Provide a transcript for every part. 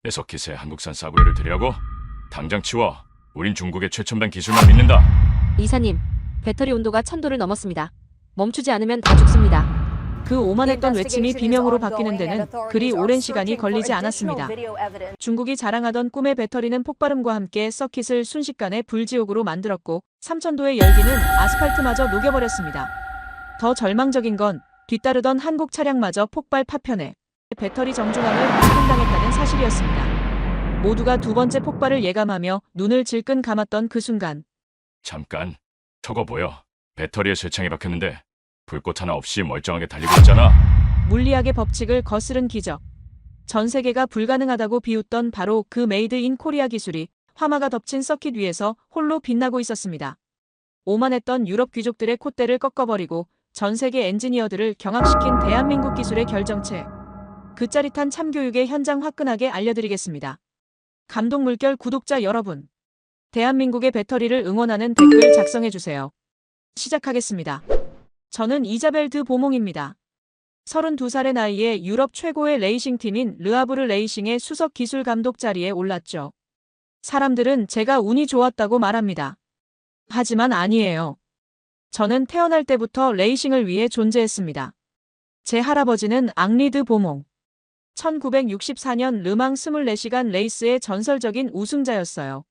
내 서킷에 한국산 싸구려를 들이라고? 당장 치워. 우린 중국의 최첨단 기술만 믿는다. 이사님, 배터리 온도가 1000도를 넘었습니다. 멈추지 않으면 다 죽습니다. 그 오만했던 외침이 비명으로 바뀌는 데는 그리 오랜 시간이 걸리지 않았습니다. 중국이 자랑하던 꿈의 배터리는 폭발음과 함께 서킷을 순식간에 불지옥으로 만들었고 3000도의 열기는 아스팔트마저 녹여버렸습니다. 더 절망적인 건 뒤따르던 한국 차량마저 폭발 파편에 배터리 정중앙을 발견당했다는 사실이었습니다. 모두가 두 번째 폭발을 예감하며 눈을 질끈 감았던 그 순간, 잠깐. 저거 보여. 배터리에 쇠창이 박혔는데 불꽃 하나 없이 멀쩡하게 달리고 있잖아. 물리학의 법칙을 거스른 기적. 전 세계가 불가능하다고 비웃던 바로 그 메이드 인 코리아 기술이 화마가 덮친 서킷 위에서 홀로 빛나고 있었습니다. 오만했던 유럽 귀족들의 콧대를 꺾어버리고 전 세계 엔지니어들을 경악시킨 대한민국 기술의 결정체. 그 짜릿한 참교육의 현장 화끈하게 알려드리겠습니다. 감동 물결 구독자 여러분, 대한민국의 배터리를 응원하는 댓글 작성해주세요. 시작하겠습니다. 저는 이자벨 드 보몽입니다. 32살의 나이에 유럽 최고의 레이싱 팀인 르아브르 레이싱의 수석 기술 감독 자리에 올랐죠. 사람들은 제가 운이 좋았다고 말합니다. 하지만 아니에요. 저는 태어날 때부터 레이싱을 위해 존재했습니다. 제 할아버지는 앙리 드 보몽. 1964년 르망 24시간 레이스의 전설적인 우승자였어요.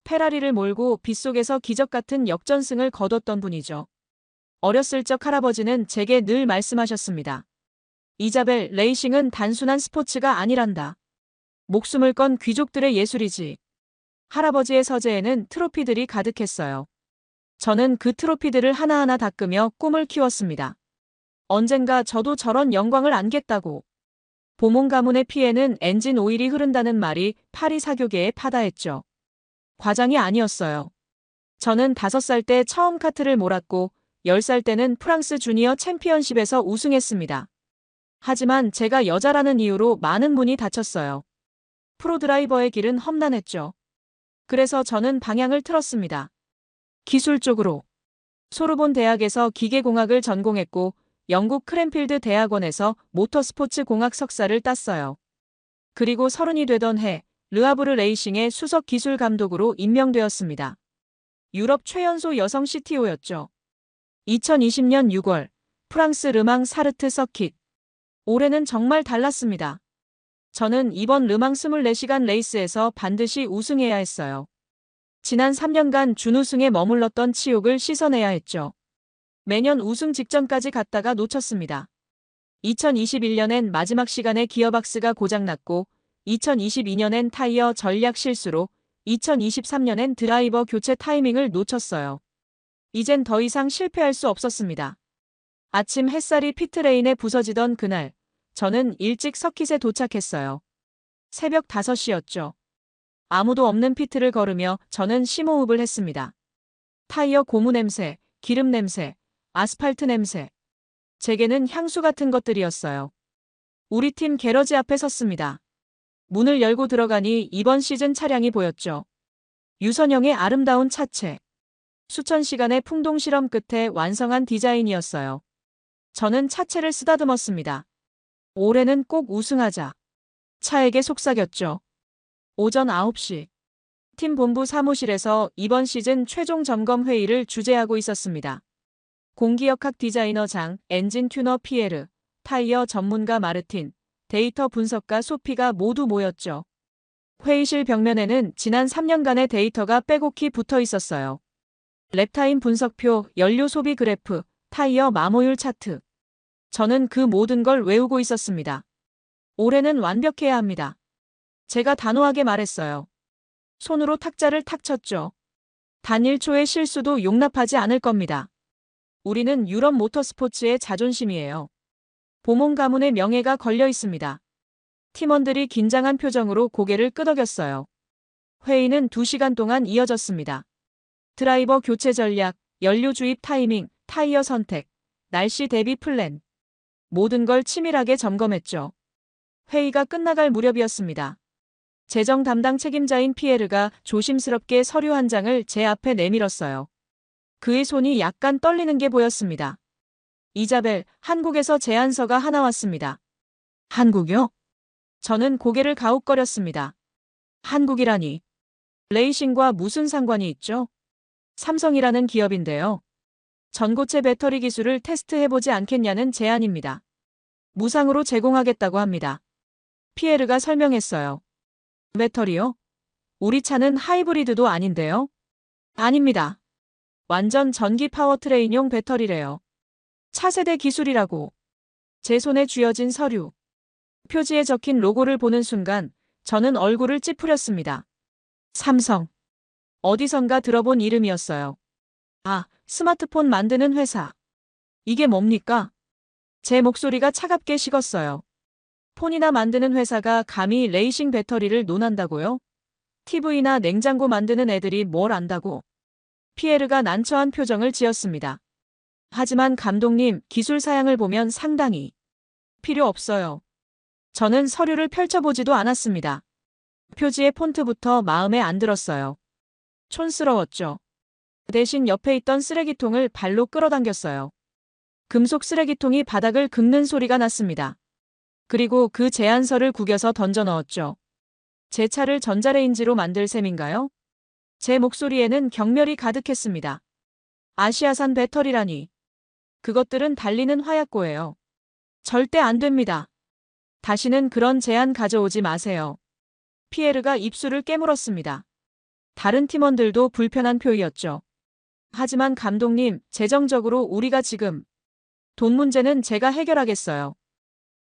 페라리를 몰고 빗속에서 기적 같은 역전승을 거뒀던 분이죠. 어렸을 적 할아버지는 제게 늘 말씀하셨습니다. 이자벨, 레이싱은 단순한 스포츠가 아니란다. 목숨을 건 귀족들의 예술이지. 할아버지의 서재에는 트로피들이 가득했어요. 저는 그 트로피들을 하나하나 닦으며 꿈을 키웠습니다. 언젠가 저도 저런 영광을 안겠다고. 보몽 가문의 피에는 엔진 오일이 흐른다는 말이 파리 사교계에 파다했죠. 과장이 아니었어요. 저는 5살 때 처음 카트를 몰았고 10살 때는 프랑스 주니어 챔피언십에서 우승했습니다. 하지만 제가 여자라는 이유로 많은 분이 다쳤어요. 프로드라이버의 길은 험난했죠. 그래서 저는 방향을 틀었습니다. 기술 쪽으로. 소르본 대학에서 기계공학을 전공했고 영국 크랜필드 대학원에서 모터스포츠 공학 석사를 땄어요. 그리고 30이 되던 해 르아브르 레이싱의 수석 기술 감독으로 임명되었습니다. 유럽 최연소 여성 CTO였죠. 2020년 6월 프랑스 르망 사르트 서킷. 올해는 정말 달랐습니다. 저는 이번 르망 24시간 레이스에서 반드시 우승해야 했어요. 지난 3년간 준우승에 머물렀던 치욕을 씻어내야 했죠. 매년 우승 직전까지 갔다가 놓쳤습니다. 2021년엔 마지막 시간에 기어박스가 고장났고 2022년엔 타이어 전략 실수로 2023년엔 드라이버 교체 타이밍을 놓쳤어요. 이젠 더 이상 실패할 수 없었습니다. 아침 햇살이 피트레인에 부서지던 그날, 저는 일찍 서킷에 도착했어요. 새벽 5시였죠. 아무도 없는 피트를 걸으며 저는 심호흡을 했습니다. 타이어 고무 냄새, 기름 냄새, 아스팔트 냄새. 제게는 향수 같은 것들이었어요. 우리 팀 게러지 앞에 섰습니다. 문을 열고 들어가니 이번 시즌 차량이 보였죠. 유선형의 아름다운 차체. 수천 시간의 풍동 실험 끝에 완성한 디자인이었어요. 저는 차체를 쓰다듬었습니다. 올해는 꼭 우승하자. 차에게 속삭였죠. 오전 9시. 팀 본부 사무실에서 이번 시즌 최종 점검 회의를 주재하고 있었습니다. 공기역학 디자이너 장, 엔진 튜너 피에르, 타이어 전문가 마르틴, 데이터 분석가 소피가 모두 모였죠. 회의실 벽면에는 지난 3년간의 데이터가 빼곡히 붙어 있었어요. 랩타임 분석표, 연료 소비 그래프, 타이어 마모율 차트. 저는 그 모든 걸 외우고 있었습니다. 올해는 완벽해야 합니다. 제가 단호하게 말했어요. 손으로 탁자를 탁 쳤죠. 단 1초의 실수도 용납하지 않을 겁니다. 우리는 유럽 모터스포츠의 자존심이에요. 보몽 가문의 명예가 걸려 있습니다. 팀원들이 긴장한 표정으로 고개를 끄덕였어요. 회의는 2시간 동안 이어졌습니다. 드라이버 교체 전략, 연료 주입 타이밍, 타이어 선택, 날씨 대비 플랜. 모든 걸 치밀하게 점검했죠. 회의가 끝나갈 무렵이었습니다. 재정 담당 책임자인 피에르가 조심스럽게 서류 한 장을 제 앞에 내밀었어요. 그의 손이 약간 떨리는 게 보였습니다. 이자벨, 한국에서 제안서가 하나 왔습니다. 한국요? 저는 고개를 가웃거렸습니다. 한국이라니. 레이싱과 무슨 상관이 있죠? 삼성이라는 기업인데요. 전고체 배터리 기술을 테스트해보지 않겠냐는 제안입니다. 무상으로 제공하겠다고 합니다. 피에르가 설명했어요. 배터리요? 우리 차는 하이브리드도 아닌데요? 아닙니다. 완전 전기 파워트레인용 배터리래요. 차세대 기술이라고. 제 손에 쥐어진 서류. 표지에 적힌 로고를 보는 순간 저는 얼굴을 찌푸렸습니다. 삼성. 어디선가 들어본 이름이었어요. 아, 스마트폰 만드는 회사. 이게 뭡니까? 제 목소리가 차갑게 식었어요. 폰이나 만드는 회사가 감히 레이싱 배터리를 논한다고요? TV나 냉장고 만드는 애들이 뭘 안다고. 피에르가 난처한 표정을 지었습니다. 하지만 감독님, 기술 사양을 보면 상당히 필요 없어요. 저는 서류를 펼쳐보지도 않았습니다. 표지의 폰트부터 마음에 안 들었어요. 촌스러웠죠. 대신 옆에 있던 쓰레기통을 발로 끌어당겼어요. 금속 쓰레기통이 바닥을 긁는 소리가 났습니다. 그리고 그 제안서를 구겨서 던져 넣었죠. 제 차를 전자레인지로 만들 셈인가요? 제 목소리에는 경멸이 가득했습니다. 아시아산 배터리라니. 그것들은 달리는 화약고예요. 절대 안 됩니다. 다시는 그런 제안 가져오지 마세요. 피에르가 입술을 깨물었습니다. 다른 팀원들도 불편한 표이었죠. 하지만 감독님, 재정적으로 우리가 지금 돈 문제는 제가 해결하겠어요.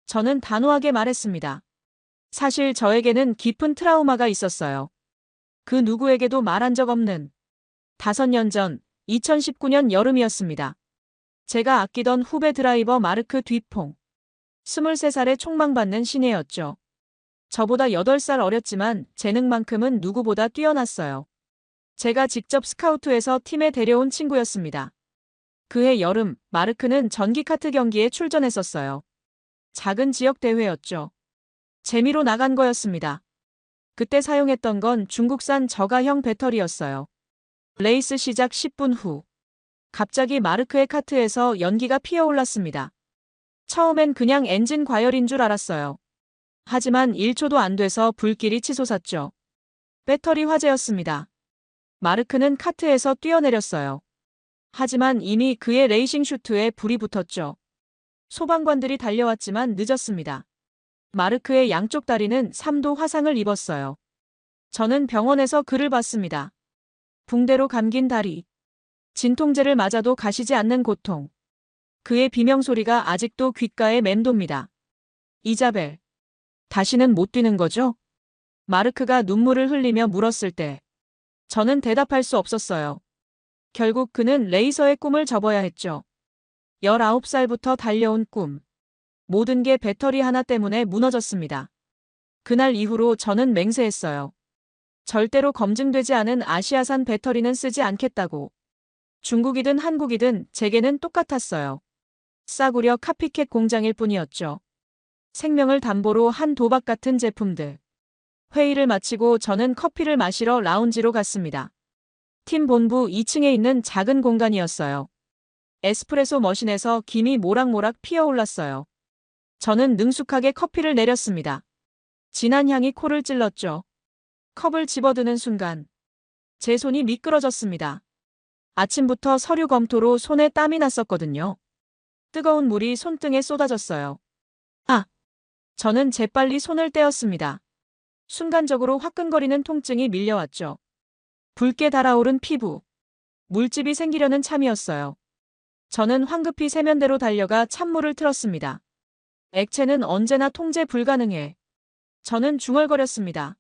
저는 단호하게 말했습니다. 사실 저에게는 깊은 트라우마가 있었어요. 그 누구에게도 말한 적 없는 5년 전 2019년 여름이었습니다. 제가 아끼던 후배 드라이버 마르크 뒤퐁. 23살에 촉망받는 신예였죠. 저보다 8살 어렸지만 재능만큼은 누구보다 뛰어났어요. 제가 직접 스카우트해서 팀에 데려온 친구였습니다. 그해 여름, 마르크는 전기카트 경기에 출전했었어요. 작은 지역 대회였죠. 재미로 나간 거였습니다. 그때 사용했던 건 중국산 저가형 배터리였어요. 레이스 시작 10분 후. 갑자기 마르크의 카트에서 연기가 피어올랐습니다. 처음엔 그냥 엔진 과열인 줄 알았어요. 하지만 1초도 안 돼서 불길이 치솟았죠. 배터리 화재였습니다. 마르크는 카트에서 뛰어내렸어요. 하지만 이미 그의 레이싱 슈트에 불이 붙었죠. 소방관들이 달려왔지만 늦었습니다. 마르크의 양쪽 다리는 3도 화상을 입었어요. 저는 병원에서 그를 봤습니다. 붕대로 감긴 다리. 진통제를 맞아도 가시지 않는 고통. 그의 비명소리가 아직도 귓가에 맴돕니다. 이자벨. 다시는 못 뛰는 거죠? 마르크가 눈물을 흘리며 물었을 때 저는 대답할 수 없었어요. 결국 그는 레이서의 꿈을 접어야 했죠. 19살부터 달려온 꿈. 모든 게 배터리 하나 때문에 무너졌습니다. 그날 이후로 저는 맹세했어요. 절대로 검증되지 않은 아시아산 배터리는 쓰지 않겠다고. 중국이든 한국이든 제게는 똑같았어요. 싸구려 카피캣 공장일 뿐이었죠. 생명을 담보로 한 도박 같은 제품들. 회의를 마치고 저는 커피를 마시러 라운지로 갔습니다. 팀 본부 2층에 있는 작은 공간이었어요. 에스프레소 머신에서 김이 모락모락 피어올랐어요. 저는 능숙하게 커피를 내렸습니다. 진한 향이 코를 찔렀죠. 컵을 집어드는 순간 제 손이 미끄러졌습니다. 아침부터 서류 검토로 손에 땀이 났었거든요. 뜨거운 물이 손등에 쏟아졌어요. 아! 저는 재빨리 손을 떼었습니다. 순간적으로 화끈거리는 통증이 밀려왔죠. 붉게 달아오른 피부. 물집이 생기려는 참이었어요. 저는 황급히 세면대로 달려가 찬물을 틀었습니다. 액체는 언제나 통제 불가능해. 저는 중얼거렸습니다.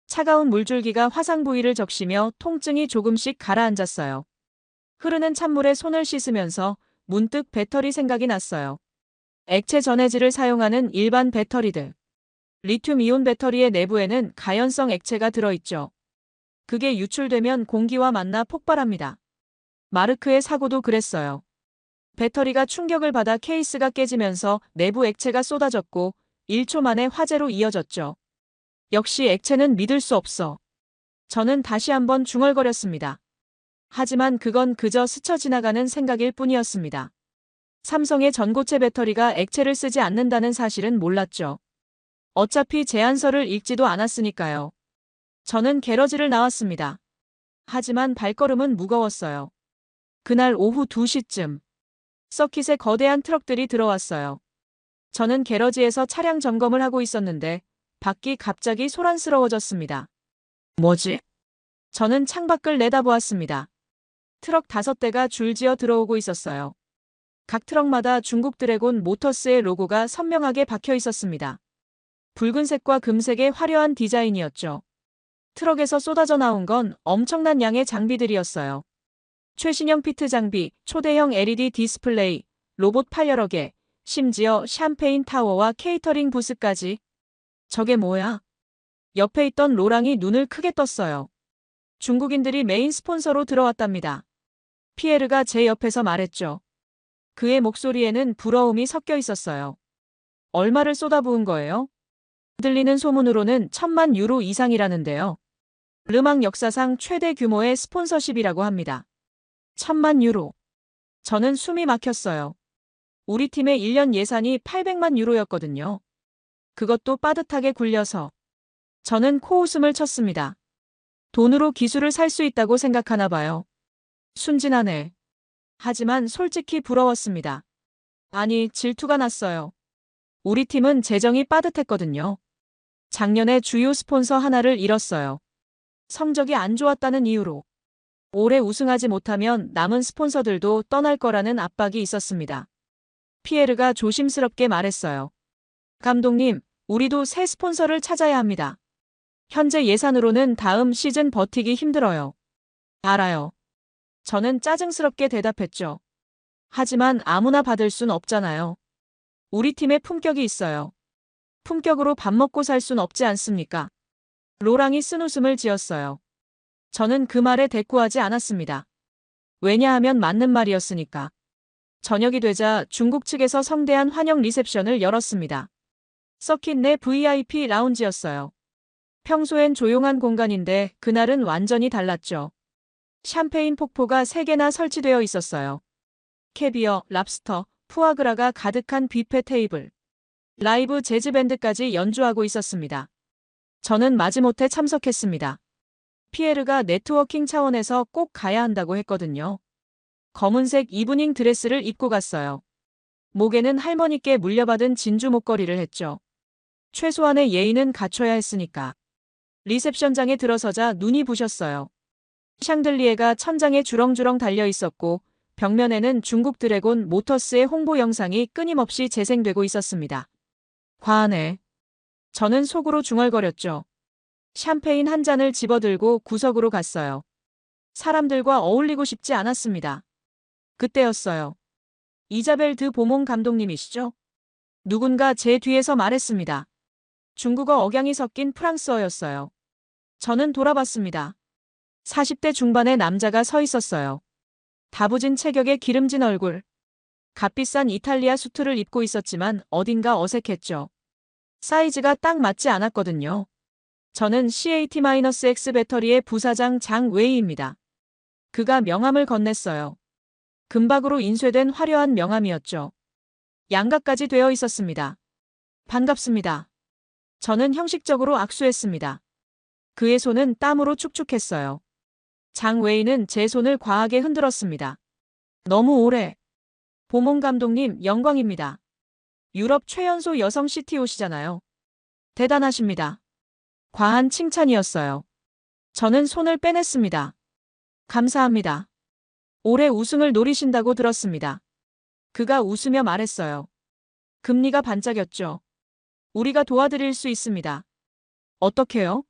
차가운 물줄기가 화상 부위를 적시며 통증이 조금씩 가라앉았어요. 흐르는 찬물에 손을 씻으면서 문득 배터리 생각이 났어요. 액체 전해질을 사용하는 일반 배터리들. 리튬이온 배터리의 내부에는 가연성 액체가 들어있죠. 그게 유출되면 공기와 만나 폭발합니다. 마르크의 사고도 그랬어요. 배터리가 충격을 받아 케이스가 깨지면서 내부 액체가 쏟아졌고 1초 만에 화재로 이어졌죠. 역시 액체는 믿을 수 없어. 저는 다시 한번 중얼거렸습니다. 하지만 그건 그저 스쳐 지나가는 생각일 뿐이었습니다. 삼성의 전고체 배터리가 액체를 쓰지 않는다는 사실은 몰랐죠. 어차피 제안서를 읽지도 않았으니까요. 저는 게러지를 나왔습니다. 하지만 발걸음은 무거웠어요. 그날 오후 2시쯤 서킷에 거대한 트럭들이 들어왔어요. 저는 게러지에서 차량 점검을 하고 있었는데 밖이 갑자기 소란스러워졌습니다. 뭐지? 저는 창밖을 내다보았습니다. 트럭 5대가 줄지어 들어오고 있었어요. 각 트럭마다 중국 드래곤 모터스의 로고가 선명하게 박혀 있었습니다. 붉은색과 금색의 화려한 디자인이었죠. 트럭에서 쏟아져 나온 건 엄청난 양의 장비들이었어요. 최신형 피트 장비, 초대형 LED 디스플레이, 로봇 팔 여러 개, 심지어 샴페인 타워와 케이터링 부스까지. 저게 뭐야? 옆에 있던 로랑이 눈을 크게 떴어요. 중국인들이 메인 스폰서로 들어왔답니다. 피에르가 제 옆에서 말했죠. 그의 목소리에는 부러움이 섞여 있었어요. 얼마를 쏟아부은 거예요? 들리는 소문으로는 1,000만 유로 이상이라는데요. 르망 역사상 최대 규모의 스폰서십이라고 합니다. 1,000만 유로. 저는 숨이 막혔어요. 우리 팀의 1년 예산이 800만 유로였거든요. 그것도 빠듯하게 굴려서. 저는 코웃음을 쳤습니다. 돈으로 기술을 살 수 있다고 생각하나 봐요. 순진하네. 하지만 솔직히 부러웠습니다. 아니, 질투가 났어요. 우리 팀은 재정이 빠듯했거든요. 작년에 주요 스폰서 하나를 잃었어요. 성적이 안 좋았다는 이유로. 올해 우승하지 못하면 남은 스폰서들도 떠날 거라는 압박이 있었습니다. 피에르가 조심스럽게 말했어요. 감독님, 우리도 새 스폰서를 찾아야 합니다. 현재 예산으로는 다음 시즌 버티기 힘들어요. 알아요. 저는 짜증스럽게 대답했죠. 하지만 아무나 받을 순 없잖아요. 우리 팀에 품격이 있어요. 품격으로 밥 먹고 살 순 없지 않습니까? 로랑이 쓴웃음을 지었어요. 저는 그 말에 대꾸하지 않았습니다. 왜냐하면 맞는 말이었으니까. 저녁이 되자 중국 측에서 성대한 환영 리셉션을 열었습니다. 서킷 내 VIP 라운지였어요. 평소엔 조용한 공간인데 그날은 완전히 달랐죠. 샴페인 폭포가 3개나 설치되어 있었어요. 캐비어, 랍스터, 푸아그라가 가득한 뷔페 테이블. 라이브 재즈 밴드까지 연주하고 있었습니다. 저는 마지못해 참석했습니다. 피에르가 네트워킹 차원에서 꼭 가야 한다고 했거든요. 검은색 이브닝 드레스를 입고 갔어요. 목에는 할머니께 물려받은 진주 목걸이를 했죠. 최소한의 예의는 갖춰야 했으니까. 리셉션장에 들어서자 눈이 부셨어요. 샹들리에가 천장에 주렁주렁 달려 있었고 벽면에는 중국 드래곤 모터스의 홍보 영상이 끊임없이 재생되고 있었습니다. 과하네. 저는 속으로 중얼거렸죠. 샴페인 한 잔을 집어들고 구석으로 갔어요. 사람들과 어울리고 싶지 않았습니다. 그때였어요. 이자벨 드 보몽 감독님이시죠? 누군가 제 뒤에서 말했습니다. 중국어 억양이 섞인 프랑스어였어요. 저는 돌아봤습니다. 40대 중반의 남자가 서 있었어요. 다부진 체격에 기름진 얼굴. 값비싼 이탈리아 수트를 입고 있었지만 어딘가 어색했죠. 사이즈가 딱 맞지 않았거든요. 저는 CAT-X 배터리의 부사장 장 웨이입니다. 그가 명함을 건넸어요. 금박으로 인쇄된 화려한 명함이었죠. 양각까지 되어 있었습니다. 반갑습니다. 저는 형식적으로 악수했습니다. 그의 손은 땀으로 축축했어요. 장 웨이는 제 손을 과하게 흔들었습니다. 너무 오래. 보몽 감독님, 영광입니다. 유럽 최연소 여성 CTO시잖아요. 대단하십니다. 과한 칭찬이었어요. 저는 손을 빼냈습니다. 감사합니다. 올해 우승을 노리신다고 들었습니다. 그가 웃으며 말했어요. 금리가 반짝였죠. 우리가 도와드릴 수 있습니다. 어떻게요?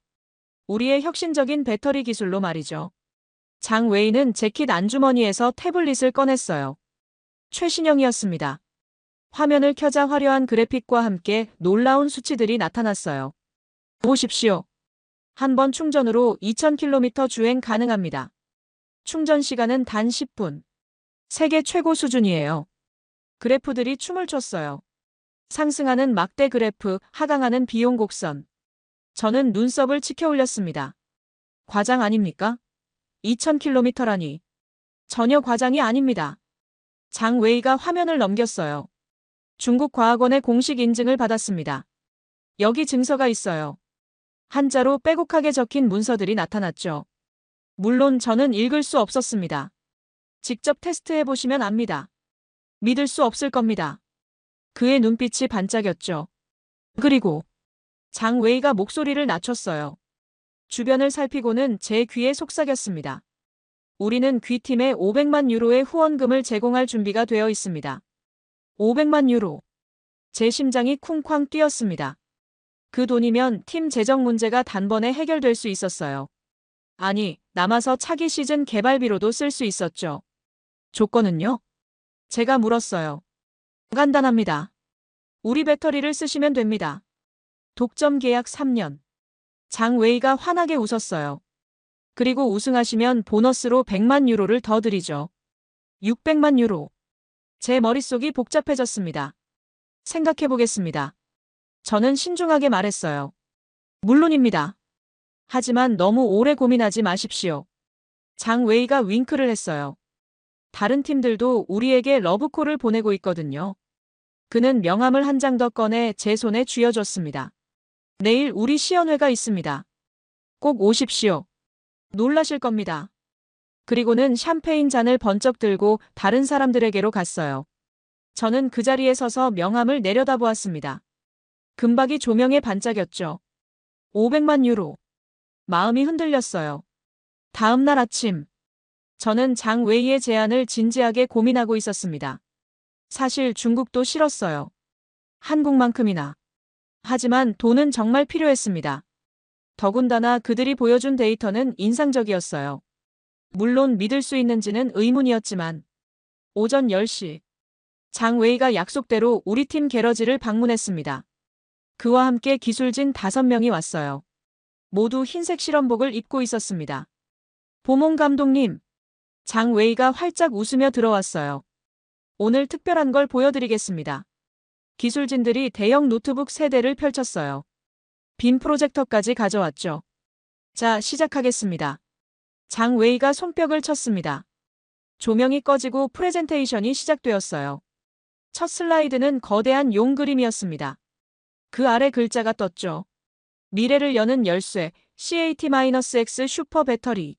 우리의 혁신적인 배터리 기술로 말이죠. 장 웨이는 재킷 안주머니에서 태블릿을 꺼냈어요. 최신형이었습니다. 화면을 켜자 화려한 그래픽과 함께 놀라운 수치들이 나타났어요. 보십시오. 한 번 충전으로 2000km 주행 가능합니다. 충전 시간은 단 10분. 세계 최고 수준이에요. 그래프들이 춤을 췄어요. 상승하는 막대 그래프, 하강하는 비용 곡선. 저는 눈썹을 치켜 올렸습니다. 과장 아닙니까? 2000km라니. 전혀 과장이 아닙니다. 장 웨이가 화면을 넘겼어요. 중국 과학원의 공식 인증을 받았습니다. 여기 증서가 있어요. 한자로 빼곡하게 적힌 문서들이 나타났죠. 물론 저는 읽을 수 없었습니다. 직접 테스트해 보시면 압니다. 믿을 수 없을 겁니다. 그의 눈빛이 반짝였죠. 그리고 장 웨이가 목소리를 낮췄어요. 주변을 살피고는 제 귀에 속삭였습니다. 우리는 귀팀에 500만 유로의 후원금을 제공할 준비가 되어 있습니다. 500만 유로. 제 심장이 쿵쾅 뛰었습니다. 그 돈이면 팀 재정 문제가 단번에 해결될 수 있었어요. 아니, 남아서 차기 시즌 개발비로도 쓸 수 있었죠. 조건은요? 제가 물었어요. 간단합니다. 우리 배터리를 쓰시면 됩니다. 독점 계약 3년. 장 웨이가 환하게 웃었어요. 그리고 우승하시면 보너스로 100만 유로를 더 드리죠. 600만 유로. 제 머릿속이 복잡해졌습니다. 생각해보겠습니다. 저는 신중하게 말했어요. 물론입니다. 하지만 너무 오래 고민하지 마십시오. 장 웨이가 윙크를 했어요. 다른 팀들도 우리에게 러브콜을 보내고 있거든요. 그는 명함을 한 장 더 꺼내 제 손에 쥐어줬습니다. 내일 우리 시연회가 있습니다. 꼭 오십시오. 놀라실 겁니다. 그리고는 샴페인 잔을 번쩍 들고 다른 사람들에게로 갔어요. 저는 그 자리에 서서 명함을 내려다보았습니다. 금박이 조명에 반짝였죠. 500만 유로. 마음이 흔들렸어요. 다음 날 아침, 저는 장 웨이의 제안을 진지하게 고민하고 있었습니다. 사실 중국도 싫었어요. 한국만큼이나. 하지만 돈은 정말 필요했습니다. 더군다나 그들이 보여준 데이터는 인상적이었어요. 물론 믿을 수 있는지는 의문이었지만. 오전 10시. 장 웨이가 약속대로 우리 팀 게러지를 방문했습니다. 그와 함께 기술진 5명이 왔어요. 모두 흰색 실험복을 입고 있었습니다. 보몽 감독님. 장 웨이가 활짝 웃으며 들어왔어요. 오늘 특별한 걸 보여드리겠습니다. 기술진들이 대형 노트북 3대를 펼쳤어요. 빔 프로젝터까지 가져왔죠. 자, 시작하겠습니다. 장 웨이가 손뼉을 쳤습니다. 조명이 꺼지고 프레젠테이션이 시작되었어요. 첫 슬라이드는 거대한 용 그림이었습니다. 그 아래 글자가 떴죠. 미래를 여는 열쇠, CAT-X 슈퍼 배터리.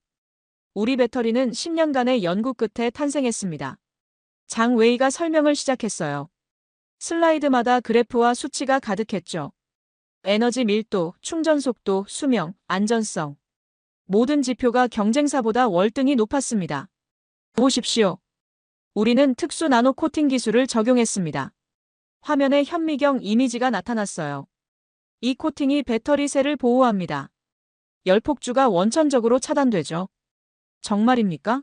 우리 배터리는 10년간의 연구 끝에 탄생했습니다. 장 웨이가 설명을 시작했어요. 슬라이드마다 그래프와 수치가 가득했죠. 에너지 밀도, 충전 속도, 수명, 안전성. 모든 지표가 경쟁사보다 월등히 높았습니다. 보십시오. 우리는 특수 나노 코팅 기술을 적용했습니다. 화면에 현미경 이미지가 나타났어요. 이 코팅이 배터리 셀을 보호합니다. 열폭주가 원천적으로 차단되죠. 정말입니까?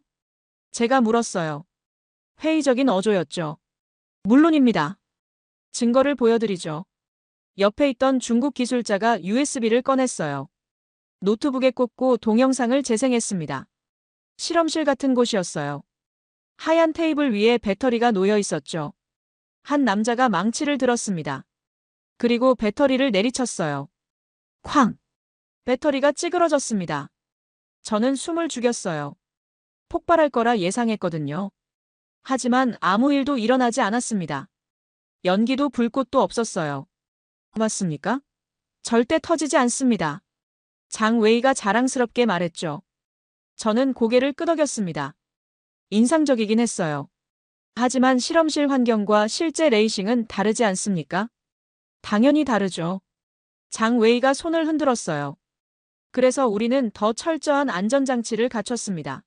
제가 물었어요. 회의적인 어조였죠. 물론입니다. 증거를 보여드리죠. 옆에 있던 중국 기술자가 USB를 꺼냈어요. 노트북에 꽂고 동영상을 재생했습니다. 실험실 같은 곳이었어요. 하얀 테이블 위에 배터리가 놓여 있었죠. 한 남자가 망치를 들었습니다. 그리고 배터리를 내리쳤어요. 쾅! 배터리가 찌그러졌습니다. 저는 숨을 죽였어요. 폭발할 거라 예상했거든요. 하지만 아무 일도 일어나지 않았습니다. 연기도 불꽃도 없었어요. 맞습니까? 절대 터지지 않습니다. 장 웨이가 자랑스럽게 말했죠. 저는 고개를 끄덕였습니다. 인상적이긴 했어요. 하지만 실험실 환경과 실제 레이싱은 다르지 않습니까? 당연히 다르죠. 장 웨이가 손을 흔들었어요. 그래서 우리는 더 철저한 안전장치를 갖췄습니다.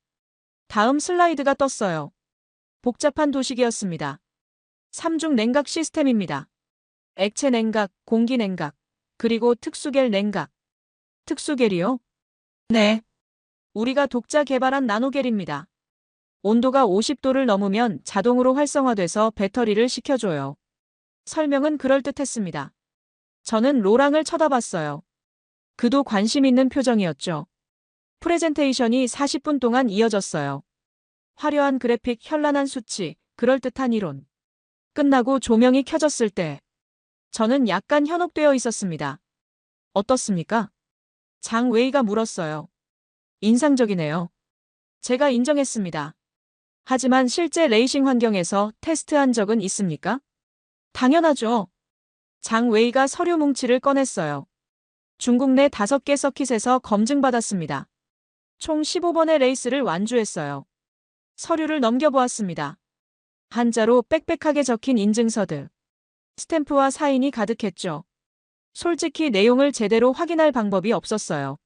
다음 슬라이드가 떴어요. 복잡한 도식이었습니다. 3중 냉각 시스템입니다. 액체 냉각, 공기 냉각, 그리고 특수겔 냉각. 특수겔이요? 네. 우리가 독자 개발한 나노겔입니다. 온도가 50도를 넘으면 자동으로 활성화돼서 배터리를 식혀줘요. 설명은 그럴듯했습니다. 저는 로랑을 쳐다봤어요. 그도 관심 있는 표정이었죠. 프레젠테이션이 40분 동안 이어졌어요. 화려한 그래픽, 현란한 수치, 그럴듯한 이론. 끝나고 조명이 켜졌을 때 저는 약간 현혹되어 있었습니다. 어떻습니까? 장 웨이가 물었어요. 인상적이네요. 제가 인정했습니다. 하지만 실제 레이싱 환경에서 테스트한 적은 있습니까? 당연하죠. 장 웨이가 서류 뭉치를 꺼냈어요. 중국 내 5개 서킷에서 검증받았습니다. 총 15번의 레이스를 완주했어요. 서류를 넘겨보았습니다. 한자로 빽빽하게 적힌 인증서들. 스탬프와 사인이 가득했죠. 솔직히 내용을 제대로 확인할 방법이 없었어요.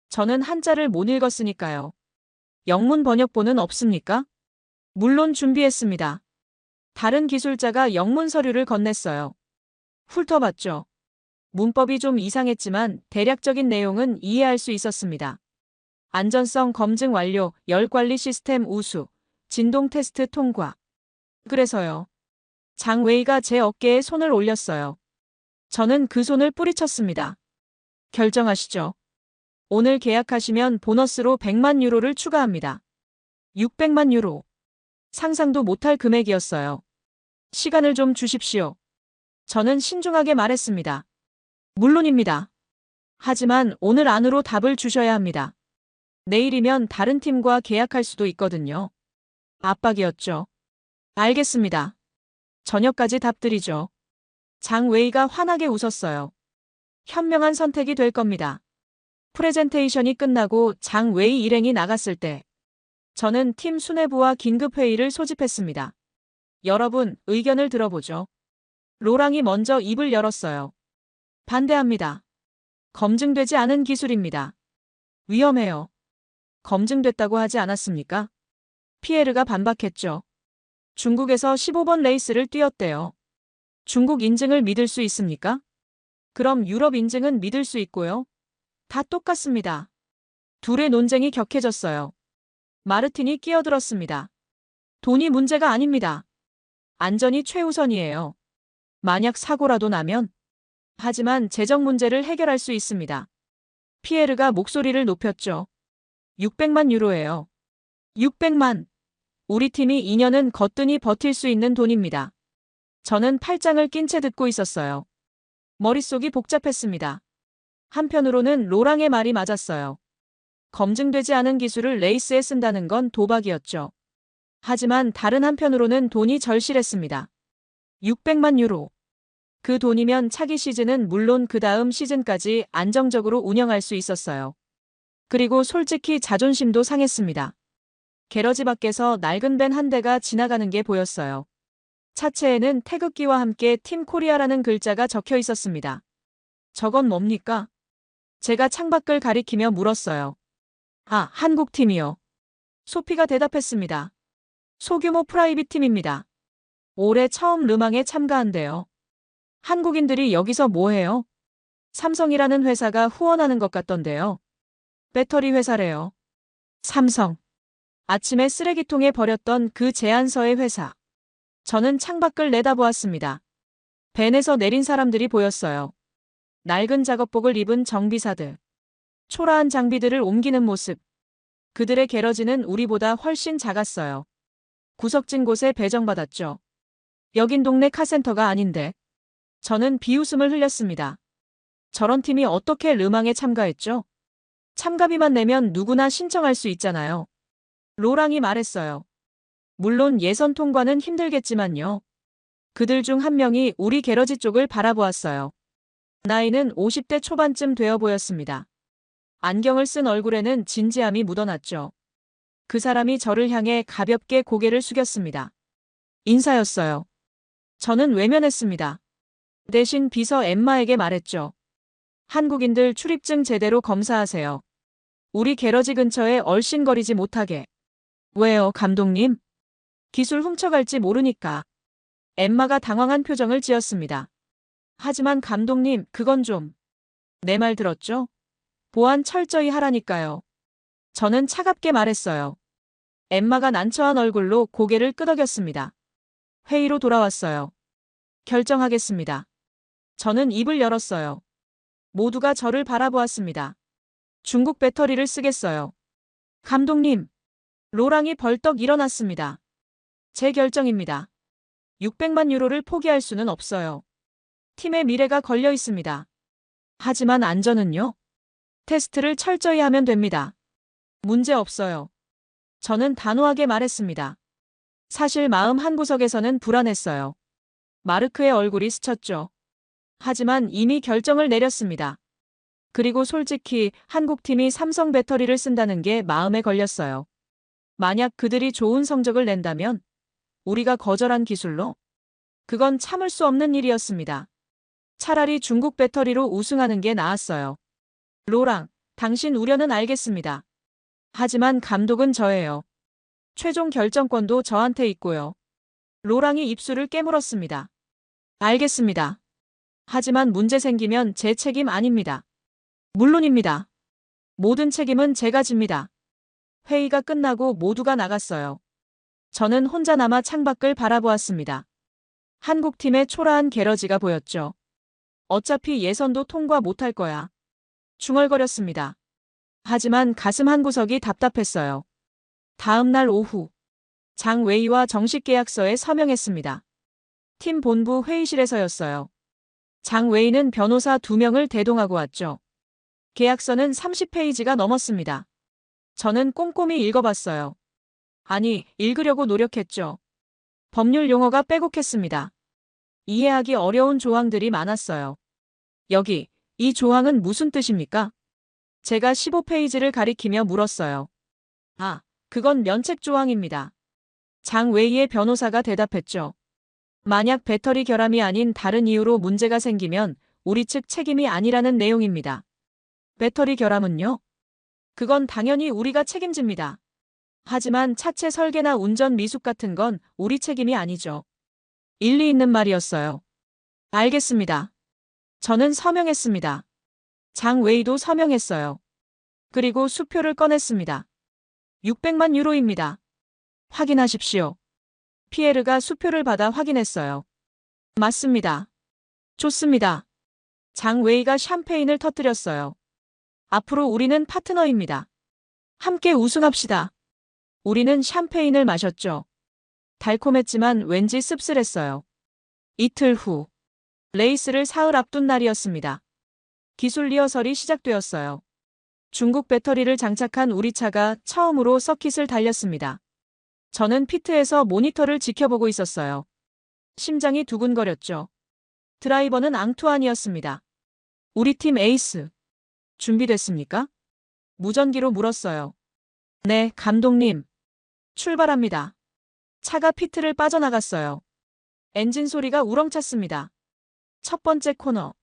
저는 한자를 못 읽었으니까요. 영문 번역본은 없습니까? 물론 준비했습니다. 다른 기술자가 영문 서류를 건넸어요. 훑어봤죠. 문법이 좀 이상했지만 대략적인 내용은 이해할 수 있었습니다. 안전성 검증 완료, 열관리 시스템 우수, 진동 테스트 통과. 그래서요. 장 웨이가 제 어깨에 손을 올렸어요. 저는 그 손을 뿌리쳤습니다. 결정하시죠. 오늘 계약하시면 보너스로 100만 유로를 추가합니다. 600만 유로. 상상도 못할 금액이었어요. 시간을 좀 주십시오. 저는 신중하게 말했습니다. 물론입니다. 하지만 오늘 안으로 답을 주셔야 합니다. 내일이면 다른 팀과 계약할 수도 있거든요. 압박이었죠. 알겠습니다. 저녁까지 답드리죠. 장 웨이가 환하게 웃었어요. 현명한 선택이 될 겁니다. 프레젠테이션이 끝나고 장 웨이 일행이 나갔을 때 저는 팀 수뇌부와 긴급회의를 소집했습니다. 여러분, 의견을 들어보죠. 로랑이 먼저 입을 열었어요. 반대합니다. 검증되지 않은 기술입니다. 위험해요. 검증됐다고 하지 않았습니까? 피에르가 반박했죠. 중국에서 15번 레이스를 뛰었대요. 중국 인증을 믿을 수 있습니까? 그럼 유럽 인증은 믿을 수 있고요. 다 똑같습니다. 둘의 논쟁이 격해졌어요. 마르틴이 끼어들었습니다. 돈이 문제가 아닙니다. 안전이 최우선이에요. 만약 사고라도 나면? 하지만 재정 문제를 해결할 수 있습니다. 피에르가 목소리를 높였죠. 600만 유로예요. 600만. 우리 팀이 2년은 거뜬히 버틸 수 있는 돈입니다. 저는 팔짱을 낀 채 듣고 있었어요. 머릿속이 복잡했습니다. 한편으로는 로랑의 말이 맞았어요. 검증되지 않은 기술을 레이스에 쓴다는 건 도박이었죠. 하지만 다른 한편으로는 돈이 절실했습니다. 600만 유로. 그 돈이면 차기 시즌은 물론 그 다음 시즌까지 안정적으로 운영할 수 있었어요. 그리고 솔직히 자존심도 상했습니다. 게러지 밖에서 낡은 밴 한 대가 지나가는 게 보였어요. 차체에는 태극기와 함께 팀 코리아라는 글자가 적혀 있었습니다. 저건 뭡니까? 제가 창밖을 가리키며 물었어요. 아, 한국 팀이요. 소피가 대답했습니다. 소규모 프라이빗 팀입니다. 올해 처음 르망에 참가한대요. 한국인들이 여기서 뭐 해요? 삼성이라는 회사가 후원하는 것 같던데요. 배터리 회사래요. 삼성. 아침에 쓰레기통에 버렸던 그 제안서의 회사. 저는 창밖을 내다보았습니다. 밴에서 내린 사람들이 보였어요. 낡은 작업복을 입은 정비사들. 초라한 장비들을 옮기는 모습. 그들의 게러지는 우리보다 훨씬 작았어요. 구석진 곳에 배정받았죠. 여긴 동네 카센터가 아닌데. 저는 비웃음을 흘렸습니다. 저런 팀이 어떻게 르망에 참가했죠? 참가비만 내면 누구나 신청할 수 있잖아요. 로랑이 말했어요. 물론 예선 통과는 힘들겠지만요. 그들 중 한 명이 우리 게러지 쪽을 바라보았어요. 나이는 50대 초반쯤 되어 보였습니다. 안경을 쓴 얼굴에는 진지함이 묻어났죠. 그 사람이 저를 향해 가볍게 고개를 숙였습니다. 인사였어요. 저는 외면했습니다. 대신 비서 엠마에게 말했죠. 한국인들 출입증 제대로 검사하세요. 우리 게러지 근처에 얼씬거리지 못하게. 왜요, 감독님? 기술 훔쳐갈지 모르니까. 엠마가 당황한 표정을 지었습니다. 하지만 감독님, 그건 좀. 내 말 들었죠? 보안 철저히 하라니까요. 저는 차갑게 말했어요. 엠마가 난처한 얼굴로 고개를 끄덕였습니다. 회의로 돌아왔어요. 결정하겠습니다. 저는 입을 열었어요. 모두가 저를 바라보았습니다. 중국 배터리를 쓰겠어요. 감독님. 로랑이 벌떡 일어났습니다. 제 결정입니다. 600만 유로를 포기할 수는 없어요. 팀의 미래가 걸려 있습니다. 하지만 안전은요? 테스트를 철저히 하면 됩니다. 문제 없어요. 저는 단호하게 말했습니다. 사실 마음 한구석에서는 불안했어요. 마르크의 얼굴이 스쳤죠. 하지만 이미 결정을 내렸습니다. 그리고 솔직히 한국팀이 삼성 배터리를 쓴다는 게 마음에 걸렸어요. 만약 그들이 좋은 성적을 낸다면 우리가 거절한 기술로? 그건 참을 수 없는 일이었습니다. 차라리 중국 배터리로 우승하는 게 나았어요. 로랑, 당신 우려는 알겠습니다. 하지만 감독은 저예요. 최종 결정권도 저한테 있고요. 로랑이 입술을 깨물었습니다. 알겠습니다. 하지만 문제 생기면 제 책임 아닙니다. 물론입니다. 모든 책임은 제가 집니다. 회의가 끝나고 모두가 나갔어요. 저는 혼자 남아 창밖을 바라보았습니다. 한국팀의 초라한 게러지가 보였죠. 어차피 예선도 통과 못할 거야. 중얼거렸습니다. 하지만 가슴 한구석이 답답했어요. 다음 날 오후, 장 웨이와 정식 계약서에 서명했습니다. 팀 본부 회의실에서였어요. 장 웨이는 변호사 2명을 대동하고 왔죠. 계약서는 30페이지가 넘었습니다. 저는 꼼꼼히 읽어봤어요. 아니, 읽으려고 노력했죠. 법률 용어가 빼곡했습니다. 이해하기 어려운 조항들이 많았어요. 여기, 이 조항은 무슨 뜻입니까? 제가 15페이지를 가리키며 물었어요. 아, 그건 면책 조항입니다. 장 웨이의 변호사가 대답했죠. 만약 배터리 결함이 아닌 다른 이유로 문제가 생기면 우리 측 책임이 아니라는 내용입니다. 배터리 결함은요? 그건 당연히 우리가 책임집니다. 하지만 차체 설계나 운전 미숙 같은 건 우리 책임이 아니죠. 일리 있는 말이었어요. 알겠습니다. 저는 서명했습니다. 장 웨이도 서명했어요. 그리고 수표를 꺼냈습니다. 600만 유로입니다. 확인하십시오. 피에르가 수표를 받아 확인했어요. 맞습니다. 좋습니다. 장 웨이가 샴페인을 터뜨렸어요. 앞으로 우리는 파트너입니다. 함께 우승합시다. 우리는 샴페인을 마셨죠. 달콤했지만 왠지 씁쓸했어요. 이틀 후, 레이스를 사흘 앞둔 날이었습니다. 기술 리허설이 시작되었어요. 중국 배터리를 장착한 우리 차가 처음으로 서킷을 달렸습니다. 저는 피트에서 모니터를 지켜보고 있었어요. 심장이 두근거렸죠. 드라이버는 앙투안이었습니다. 우리 팀 에이스. 준비됐습니까? 무전기로 물었어요. 네, 감독님. 출발합니다. 차가 피트를 빠져나갔어요. 엔진 소리가 우렁찼습니다. 첫 번째 코너.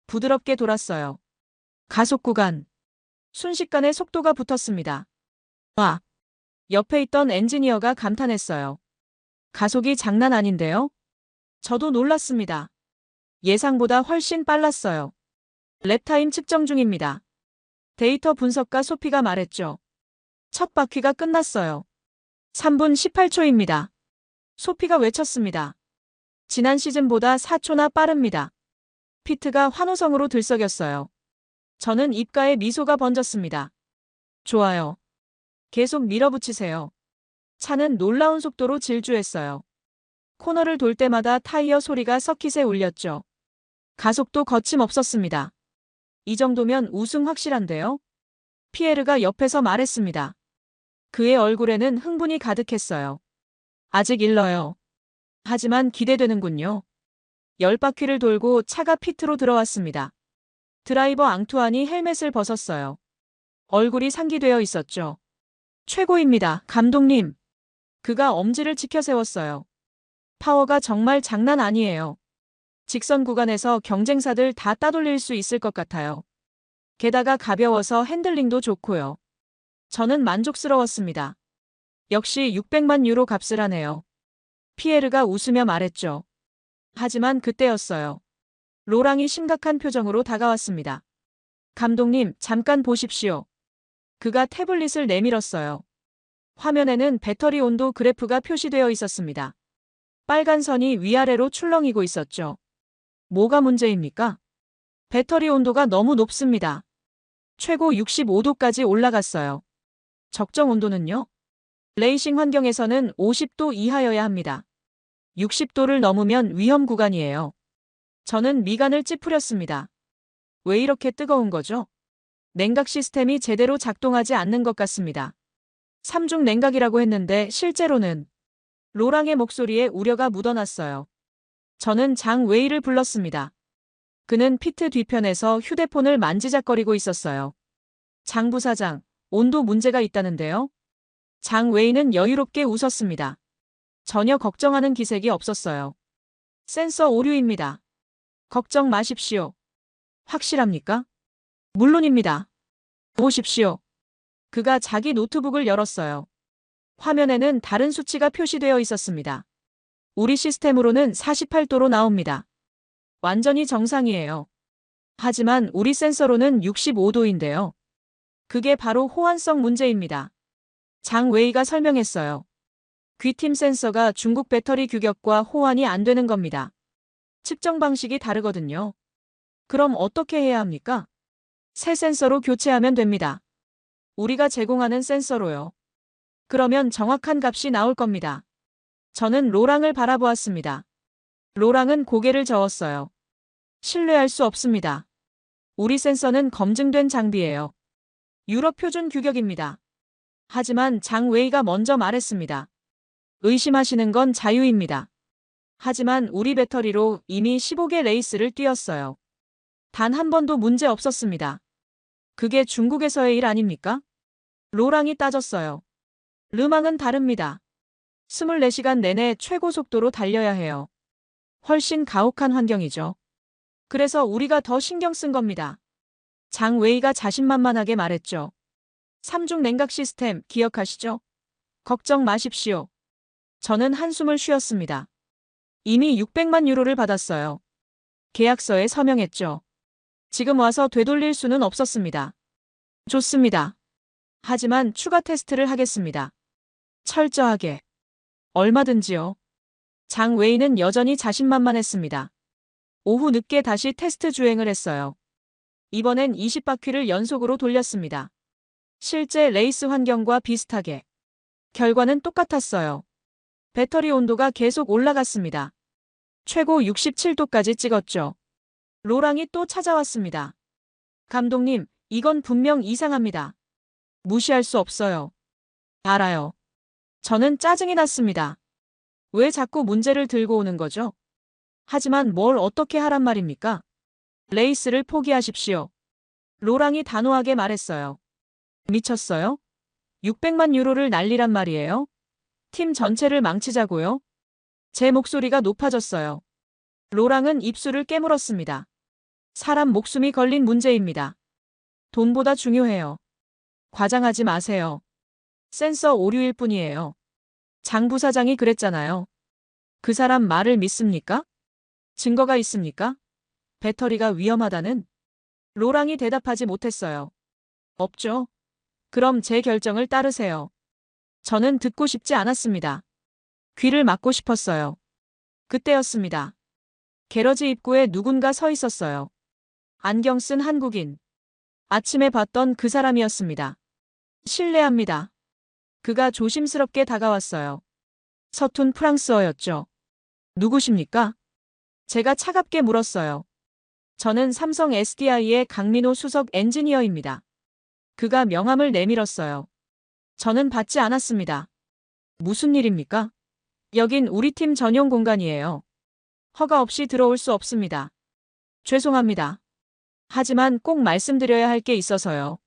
부드럽게 돌았어요. 가속 구간. 순식간에 속도가 붙었습니다. 와! 옆에 있던 엔지니어가 감탄했어요. 가속이 장난 아닌데요? 저도 놀랐습니다. 예상보다 훨씬 빨랐어요. 랩타임 측정 중입니다. 데이터 분석가 소피가 말했죠. 첫 바퀴가 끝났어요. 3분 18초입니다. 소피가 외쳤습니다. 지난 시즌보다 4초나 빠릅니다. 피트가 환호성으로 들썩였어요. 저는 입가에 미소가 번졌습니다. 좋아요. 계속 밀어붙이세요. 차는 놀라운 속도로 질주했어요. 코너를 돌 때마다 타이어 소리가 서킷에 울렸죠. 가속도 거침없었습니다. 이 정도면 우승 확실한데요? 피에르가 옆에서 말했습니다. 그의 얼굴에는 흥분이 가득했어요. 아직 일러요. 하지만 기대되는군요. 10바퀴를 돌고 차가 피트로 들어왔습니다. 드라이버 앙투안이 헬멧을 벗었어요. 얼굴이 상기되어 있었죠. 최고입니다, 감독님. 그가 엄지를 치켜세웠어요. 파워가 정말 장난 아니에요. 직선 구간에서 경쟁사들 다 따돌릴 수 있을 것 같아요. 게다가 가벼워서 핸들링도 좋고요. 저는 만족스러웠습니다. 역시 600만 유로 값을 하네요. 피에르가 웃으며 말했죠. 하지만 그때였어요. 로랑이 심각한 표정으로 다가왔습니다. 감독님, 잠깐 보십시오. 그가 태블릿을 내밀었어요. 화면에는 배터리 온도 그래프가 표시되어 있었습니다. 빨간 선이 위아래로 출렁이고 있었죠. 뭐가 문제입니까? 배터리 온도가 너무 높습니다. 최고 65도까지 올라갔어요. 적정 온도는요? 레이싱 환경에서는 50도 이하여야 합니다. 60도를 넘으면 위험 구간이에요. 저는 미간을 찌푸렸습니다. 왜 이렇게 뜨거운 거죠? 냉각 시스템이 제대로 작동하지 않는 것 같습니다. 삼중 냉각이라고 했는데 실제로는 로랑의 목소리에 우려가 묻어났어요. 저는 장 웨이를 불렀습니다. 그는 피트 뒤편에서 휴대폰을 만지작거리고 있었어요. 장 부사장, 온도 문제가 있다는데요? 장 웨이는 여유롭게 웃었습니다. 전혀 걱정하는 기색이 없었어요. 센서 오류입니다. 걱정 마십시오. 확실합니까? 물론입니다. 보십시오. 그가 자기 노트북을 열었어요. 화면에는 다른 수치가 표시되어 있었습니다. 우리 시스템으로는 48도로 나옵니다. 완전히 정상이에요. 하지만 우리 센서로는 65도인데요. 그게 바로 호환성 문제입니다. 장 웨이가 설명했어요. 귀팀 센서가 중국 배터리 규격과 호환이 안 되는 겁니다. 측정 방식이 다르거든요. 그럼 어떻게 해야 합니까? 새 센서로 교체하면 됩니다. 우리가 제공하는 센서로요. 그러면 정확한 값이 나올 겁니다. 저는 로랑을 바라보았습니다. 로랑은 고개를 저었어요. 신뢰할 수 없습니다. 우리 센서는 검증된 장비예요. 유럽 표준 규격입니다. 하지만 장 웨이가 먼저 말했습니다. 의심하시는 건 자유입니다. 하지만 우리 배터리로 이미 15개 레이스를 뛰었어요. 단 한 번도 문제 없었습니다. 그게 중국에서의 일 아닙니까? 로랑이 따졌어요. 르망은 다릅니다. 24시간 내내 최고 속도로 달려야 해요. 훨씬 가혹한 환경이죠. 그래서 우리가 더 신경 쓴 겁니다. 장 웨이가 자신만만하게 말했죠. 삼중 냉각 시스템 기억하시죠? 걱정 마십시오. 저는 한숨을 쉬었습니다. 이미 600만 유로를 받았어요. 계약서에 서명했죠. 지금 와서 되돌릴 수는 없었습니다. 좋습니다. 하지만 추가 테스트를 하겠습니다. 철저하게. 얼마든지요. 장 웨이는 여전히 자신만만했습니다. 오후 늦게 다시 테스트 주행을 했어요. 이번엔 20바퀴를 연속으로 돌렸습니다. 실제 레이스 환경과 비슷하게. 결과는 똑같았어요. 배터리 온도가 계속 올라갔습니다. 최고 67도까지 찍었죠. 로랑이 또 찾아왔습니다. 감독님, 이건 분명 이상합니다. 무시할 수 없어요. 알아요. 저는 짜증이 났습니다. 왜 자꾸 문제를 들고 오는 거죠? 하지만 뭘 어떻게 하란 말입니까? 레이스를 포기하십시오. 로랑이 단호하게 말했어요. 미쳤어요? 600만 유로를 날리란 말이에요? 팀 전체를 망치자고요? 제 목소리가 높아졌어요. 로랑은 입술을 깨물었습니다. 사람 목숨이 걸린 문제입니다. 돈보다 중요해요. 과장하지 마세요. 센서 오류일 뿐이에요. 장 부사장이 그랬잖아요. 그 사람 말을 믿습니까? 증거가 있습니까? 배터리가 위험하다는? 로랑이 대답하지 못했어요. 없죠. 그럼 제 결정을 따르세요. 저는 듣고 싶지 않았습니다. 귀를 막고 싶었어요. 그때였습니다. 게러지 입구에 누군가 서 있었어요. 안경 쓴 한국인. 아침에 봤던 그 사람이었습니다. 실례합니다. 그가 조심스럽게 다가왔어요. 서툰 프랑스어였죠. 누구십니까? 제가 차갑게 물었어요. 저는 삼성 SDI의 강민호 수석 엔지니어입니다. 그가 명함을 내밀었어요. 저는 받지 않았습니다. 무슨 일입니까? 여긴 우리 팀 전용 공간이에요. 허가 없이 들어올 수 없습니다. 죄송합니다. 하지만 꼭 말씀드려야 할 게 있어서요.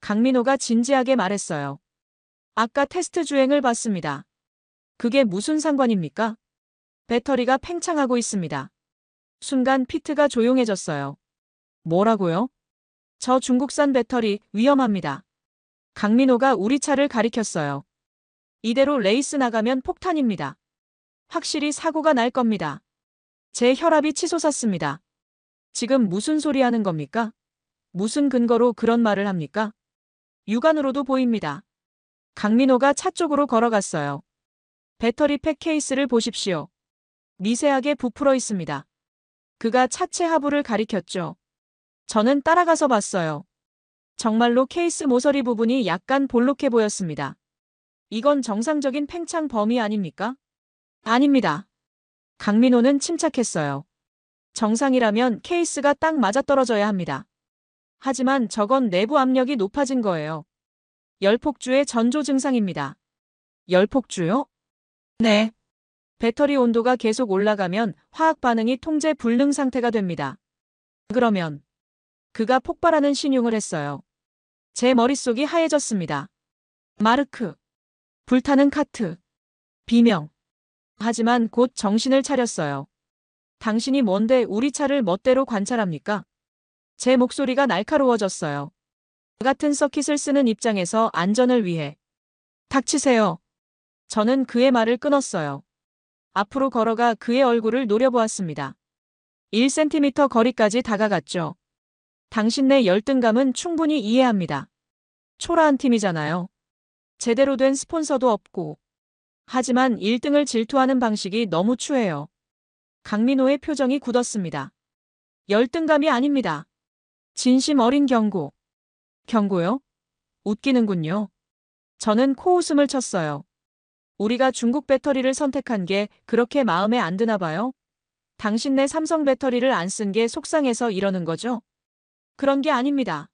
강민호가 진지하게 말했어요. 아까 테스트 주행을 봤습니다. 그게 무슨 상관입니까? 배터리가 팽창하고 있습니다. 순간 피트가 조용해졌어요. 뭐라고요? 저 중국산 배터리 위험합니다. 강민호가 우리 차를 가리켰어요. 이대로 레이스 나가면 폭탄입니다. 확실히 사고가 날 겁니다. 제 혈압이 치솟았습니다. 지금 무슨 소리 하는 겁니까? 무슨 근거로 그런 말을 합니까? 육안으로도 보입니다. 강민호가 차 쪽으로 걸어갔어요. 배터리 팩 케이스를 보십시오. 미세하게 부풀어 있습니다. 그가 차체 하부를 가리켰죠. 저는 따라가서 봤어요. 정말로 케이스 모서리 부분이 약간 볼록해 보였습니다. 이건 정상적인 팽창 범위 아닙니까? 아닙니다. 강민호는 침착했어요. 정상이라면 케이스가 딱 맞아떨어져야 합니다. 하지만 저건 내부 압력이 높아진 거예요. 열폭주의 전조 증상입니다. 열폭주요? 네. 배터리 온도가 계속 올라가면 화학 반응이 통제 불능 상태가 됩니다. 그러면 그가 폭발하는 신용을 했어요. 제 머릿속이 하얘졌습니다. 마르크. 불타는 카트. 비명. 하지만 곧 정신을 차렸어요. 당신이 뭔데 우리 차를 멋대로 관찰합니까? 제 목소리가 날카로워졌어요. 같은 서킷을 쓰는 입장에서 안전을 위해. 닥치세요. 저는 그의 말을 끊었어요. 앞으로 걸어가 그의 얼굴을 노려보았습니다. 1cm 거리까지 다가갔죠. 당신네 열등감은 충분히 이해합니다. 초라한 팀이잖아요. 제대로 된 스폰서도 없고. 하지만 1등을 질투하는 방식이 너무 추해요. 강민호의 표정이 굳었습니다. 열등감이 아닙니다. 진심 어린 경고. 경고요? 웃기는군요. 저는 코웃음을 쳤어요. 우리가 중국 배터리를 선택한 게 그렇게 마음에 안 드나 봐요? 당신네 삼성 배터리를 안 쓴 게 속상해서 이러는 거죠? 그런 게 아닙니다.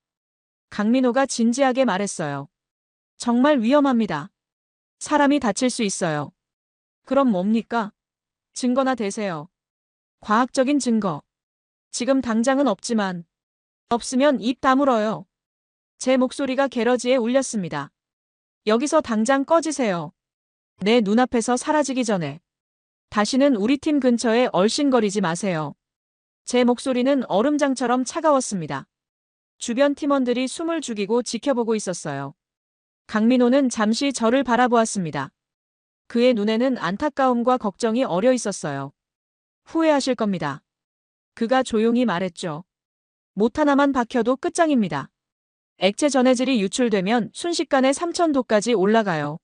강민호가 진지하게 말했어요. 정말 위험합니다. 사람이 다칠 수 있어요. 그럼 뭡니까? 증거나 대세요. 과학적인 증거. 지금 당장은 없지만. 없으면 입 다물어요. 제 목소리가 게러지에 울렸습니다. 여기서 당장 꺼지세요. 내 눈앞에서 사라지기 전에. 다시는 우리 팀 근처에 얼씬거리지 마세요. 제 목소리는 얼음장처럼 차가웠습니다. 주변 팀원들이 숨을 죽이고 지켜보고 있었어요. 강민호는 잠시 저를 바라보았습니다. 그의 눈에는 안타까움과 걱정이 어려 있었어요. 후회하실 겁니다. 그가 조용히 말했죠. 못 하나만 박혀도 끝장입니다. 액체 전해질이 유출되면 순식간에 3000도까지 올라가요.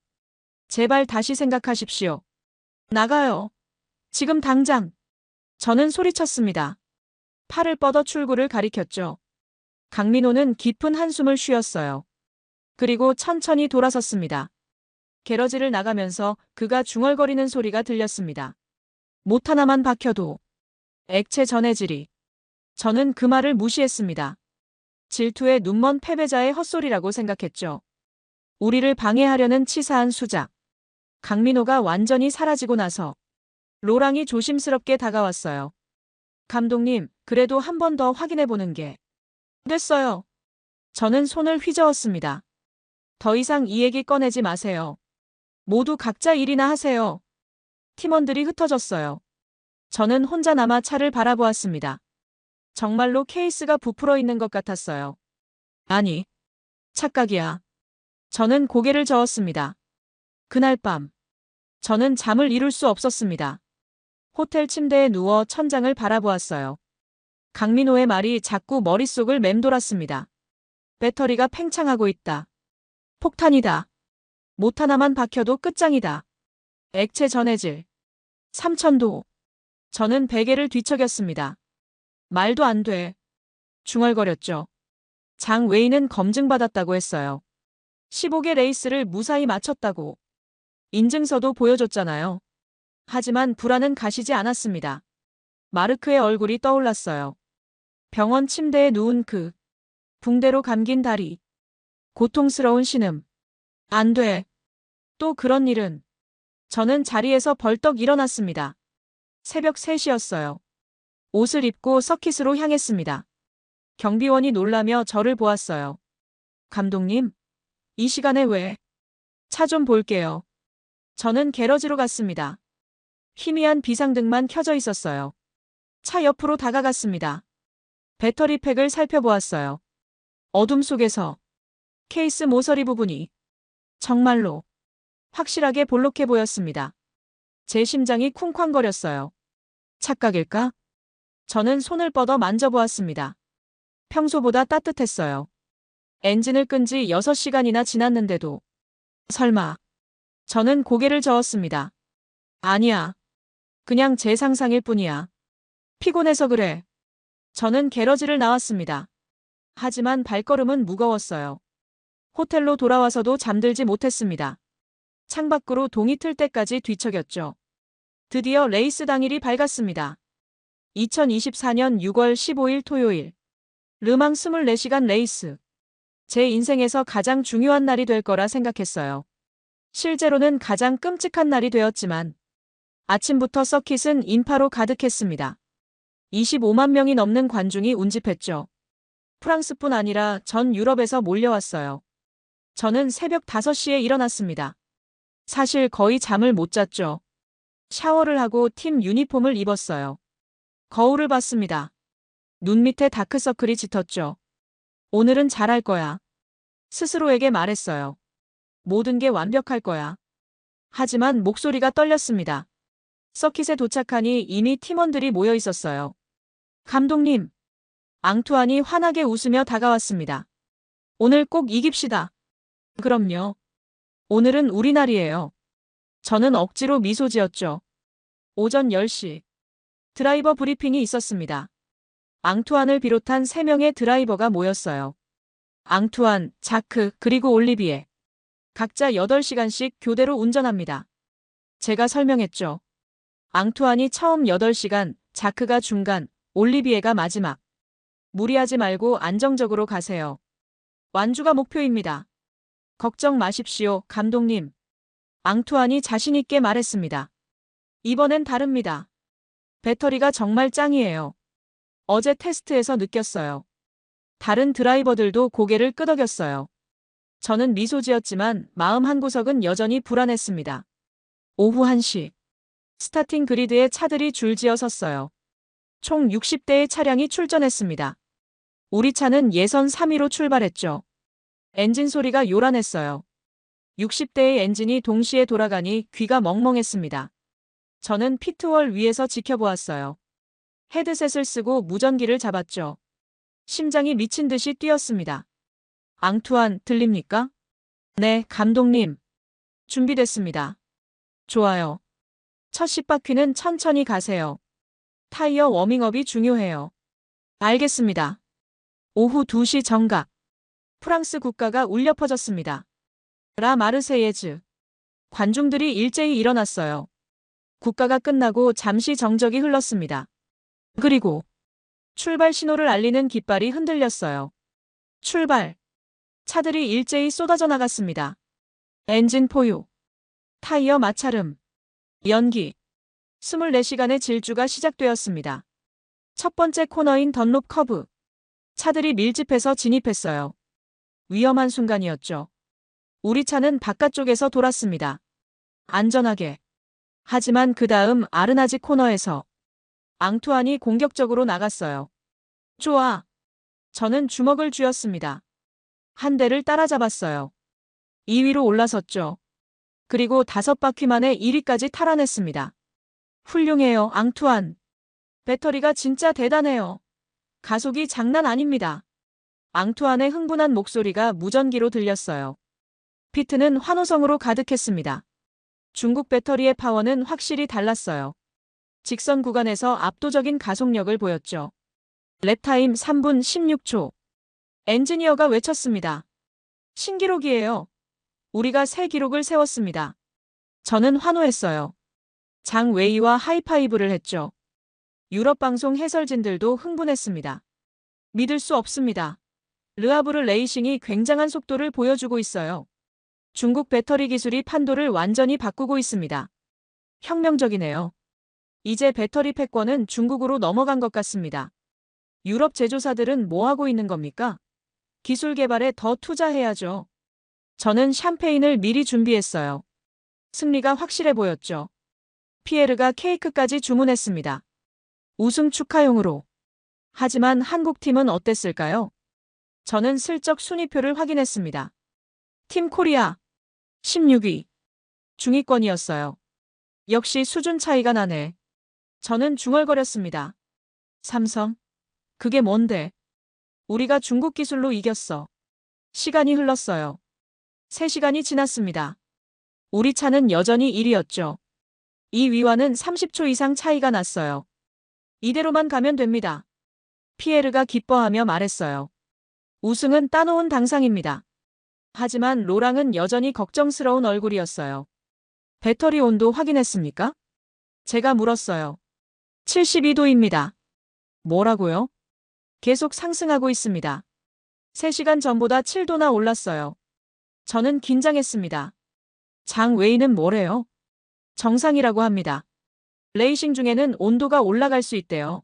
제발 다시 생각하십시오. 나가요. 지금 당장. 저는 소리쳤습니다. 팔을 뻗어 출구를 가리켰죠. 강민호는 깊은 한숨을 쉬었어요. 그리고 천천히 돌아섰습니다. 게러지를 나가면서 그가 중얼거리는 소리가 들렸습니다. 못 하나만 박혀도. 액체 전해질이. 저는 그 말을 무시했습니다. 질투에 눈먼 패배자의 헛소리라고 생각했죠. 우리를 방해하려는 치사한 수작. 강민호가 완전히 사라지고 나서 로랑이 조심스럽게 다가왔어요. 감독님, 그래도 한 번 더 확인해보는 게. 됐어요. 저는 손을 휘저었습니다. 더 이상 이 얘기 꺼내지 마세요. 모두 각자 일이나 하세요. 팀원들이 흩어졌어요. 저는 혼자 남아 차를 바라보았습니다. 정말로 케이스가 부풀어 있는 것 같았어요. 아니, 착각이야. 저는 고개를 저었습니다. 그날 밤, 저는 잠을 이룰 수 없었습니다. 호텔 침대에 누워 천장을 바라보았어요. 강민호의 말이 자꾸 머릿속을 맴돌았습니다. 배터리가 팽창하고 있다. 폭탄이다. 못 하나만 박혀도 끝장이다. 액체 전해질. 3000도. 저는 베개를 뒤척였습니다. 말도 안 돼. 중얼거렸죠. 장 웨이는 검증받았다고 했어요. 15개 레이스를 무사히 마쳤다고. 인증서도 보여줬잖아요. 하지만 불안은 가시지 않았습니다. 마르크의 얼굴이 떠올랐어요. 병원 침대에 누운 그 붕대로 감긴 다리. 고통스러운 신음. 안 돼. 또 그런 일은. 저는 자리에서 벌떡 일어났습니다. 새벽 3시였어요. 옷을 입고 서킷으로 향했습니다. 경비원이 놀라며 저를 보았어요. 감독님, 이 시간에 왜? 차 좀 볼게요. 저는 게러지로 갔습니다. 희미한 비상등만 켜져 있었어요. 차 옆으로 다가갔습니다. 배터리 팩을 살펴보았어요. 어둠 속에서 케이스 모서리 부분이 정말로 확실하게 볼록해 보였습니다. 제 심장이 쿵쾅거렸어요. 착각일까? 저는 손을 뻗어 만져보았습니다. 평소보다 따뜻했어요. 엔진을 끈 지 6시간이나 지났는데도. 설마. 저는 고개를 저었습니다. 아니야. 그냥 제 상상일 뿐이야. 피곤해서 그래. 저는 게러지를 나왔습니다. 하지만 발걸음은 무거웠어요. 호텔로 돌아와서도 잠들지 못했습니다. 창밖으로 동이 틀 때까지 뒤척였죠. 드디어 레이스 당일이 밝았습니다. 2024년 6월 15일 토요일. 르망 24시간 레이스. 제 인생에서 가장 중요한 날이 될 거라 생각했어요. 실제로는 가장 끔찍한 날이 되었지만 아침부터 서킷은 인파로 가득했습니다. 25만 명이 넘는 관중이 운집했죠. 프랑스뿐 아니라 전 유럽에서 몰려왔어요. 저는 새벽 5시에 일어났습니다. 사실 거의 잠을 못 잤죠. 샤워를 하고 팀 유니폼을 입었어요. 거울을 봤습니다. 눈 밑에 다크서클이 짙었죠. 오늘은 잘할 거야. 스스로에게 말했어요. 모든 게 완벽할 거야. 하지만 목소리가 떨렸습니다. 서킷에 도착하니 이미 팀원들이 모여 있었어요. 감독님. 앙투안이 환하게 웃으며 다가왔습니다. 오늘 꼭 이깁시다. 그럼요. 오늘은 우리 날이에요. 저는 억지로 미소 지었죠. 오전 10시. 드라이버 브리핑이 있었습니다. 앙투안을 비롯한 3명의 드라이버가 모였어요. 앙투안, 자크, 그리고 올리비에. 각자 8시간씩 교대로 운전합니다. 제가 설명했죠. 앙투안이 처음 8시간, 자크가 중간, 올리비에가 마지막. 무리하지 말고 안정적으로 가세요. 완주가 목표입니다. 걱정 마십시오, 감독님. 앙투안이 자신있게 말했습니다. 이번엔 다릅니다. 배터리가 정말 짱이에요. 어제 테스트에서 느꼈어요. 다른 드라이버들도 고개를 끄덕였어요. 저는 미소 지었지만 마음 한구석은 여전히 불안했습니다. 오후 1시. 스타팅 그리드에 차들이 줄지어 섰어요. 총 60대의 차량이 출전했습니다. 우리 차는 예선 3위로 출발했죠. 엔진 소리가 요란했어요. 60대의 엔진이 동시에 돌아가니 귀가 멍멍했습니다. 저는 피트월 위에서 지켜보았어요. 헤드셋을 쓰고 무전기를 잡았죠. 심장이 미친 듯이 뛰었습니다. 앙투안, 들립니까? 네, 감독님. 준비됐습니다. 좋아요. 첫 10바퀴는 천천히 가세요. 타이어 워밍업이 중요해요. 알겠습니다. 오후 2시 정각. 프랑스 국가가 울려 퍼졌습니다. 라 마르세예즈. 관중들이 일제히 일어났어요. 국가가 끝나고 잠시 정적이 흘렀습니다. 그리고 출발 신호를 알리는 깃발이 흔들렸어요. 출발. 차들이 일제히 쏟아져 나갔습니다. 엔진 포유. 타이어 마찰음. 연기. 24시간의 질주가 시작되었습니다. 첫 번째 코너인 던롭 커브. 차들이 밀집해서 진입했어요. 위험한 순간이었죠. 우리 차는 바깥쪽에서 돌았습니다. 안전하게. 하지만 그 다음 아르나지 코너에서 앙투안이 공격적으로 나갔어요. 좋아. 저는 주먹을 쥐었습니다. 한 대를 따라잡았어요. 2위로 올라섰죠. 그리고 5바퀴 만에 1위까지 탈환했습니다. 훌륭해요, 앙투안. 배터리가 진짜 대단해요. 가속이 장난 아닙니다. 앙투안의 흥분한 목소리가 무전기로 들렸어요. 피트는 환호성으로 가득했습니다. 중국 배터리의 파워는 확실히 달랐어요. 직선 구간에서 압도적인 가속력을 보였죠. 랩타임 3분 16초. 엔지니어가 외쳤습니다. 신기록이에요. 우리가 새 기록을 세웠습니다. 저는 환호했어요. 장 웨이와 하이파이브를 했죠. 유럽 방송 해설진들도 흥분했습니다. 믿을 수 없습니다. 르하브르 레이싱이 굉장한 속도를 보여주고 있어요. 중국 배터리 기술이 판도를 완전히 바꾸고 있습니다. 혁명적이네요. 이제 배터리 패권은 중국으로 넘어간 것 같습니다. 유럽 제조사들은 뭐 하고 있는 겁니까? 기술 개발에 더 투자해야죠. 저는 샴페인을 미리 준비했어요. 승리가 확실해 보였죠. 피에르가 케이크까지 주문했습니다. 우승 축하용으로. 하지만 한국팀은 어땠을까요? 저는 슬쩍 순위표를 확인했습니다. 팀 코리아 16위. 중위권이었어요. 역시 수준 차이가 나네. 저는 중얼거렸습니다. 삼성? 그게 뭔데? 우리가 중국 기술로 이겼어. 시간이 흘렀어요. 3시간이 지났습니다. 우리 차는 여전히 1위였죠. 이 위와는 30초 이상 차이가 났어요. 이대로만 가면 됩니다. 피에르가 기뻐하며 말했어요. 우승은 따놓은 당상입니다. 하지만 로랑은 여전히 걱정스러운 얼굴이었어요. 배터리 온도 확인했습니까? 제가 물었어요. 72도입니다. 뭐라고요? 계속 상승하고 있습니다. 3시간 전보다 7도나 올랐어요. 저는 긴장했습니다. 장 웨이는 뭐래요? 정상이라고 합니다. 레이싱 중에는 온도가 올라갈 수 있대요.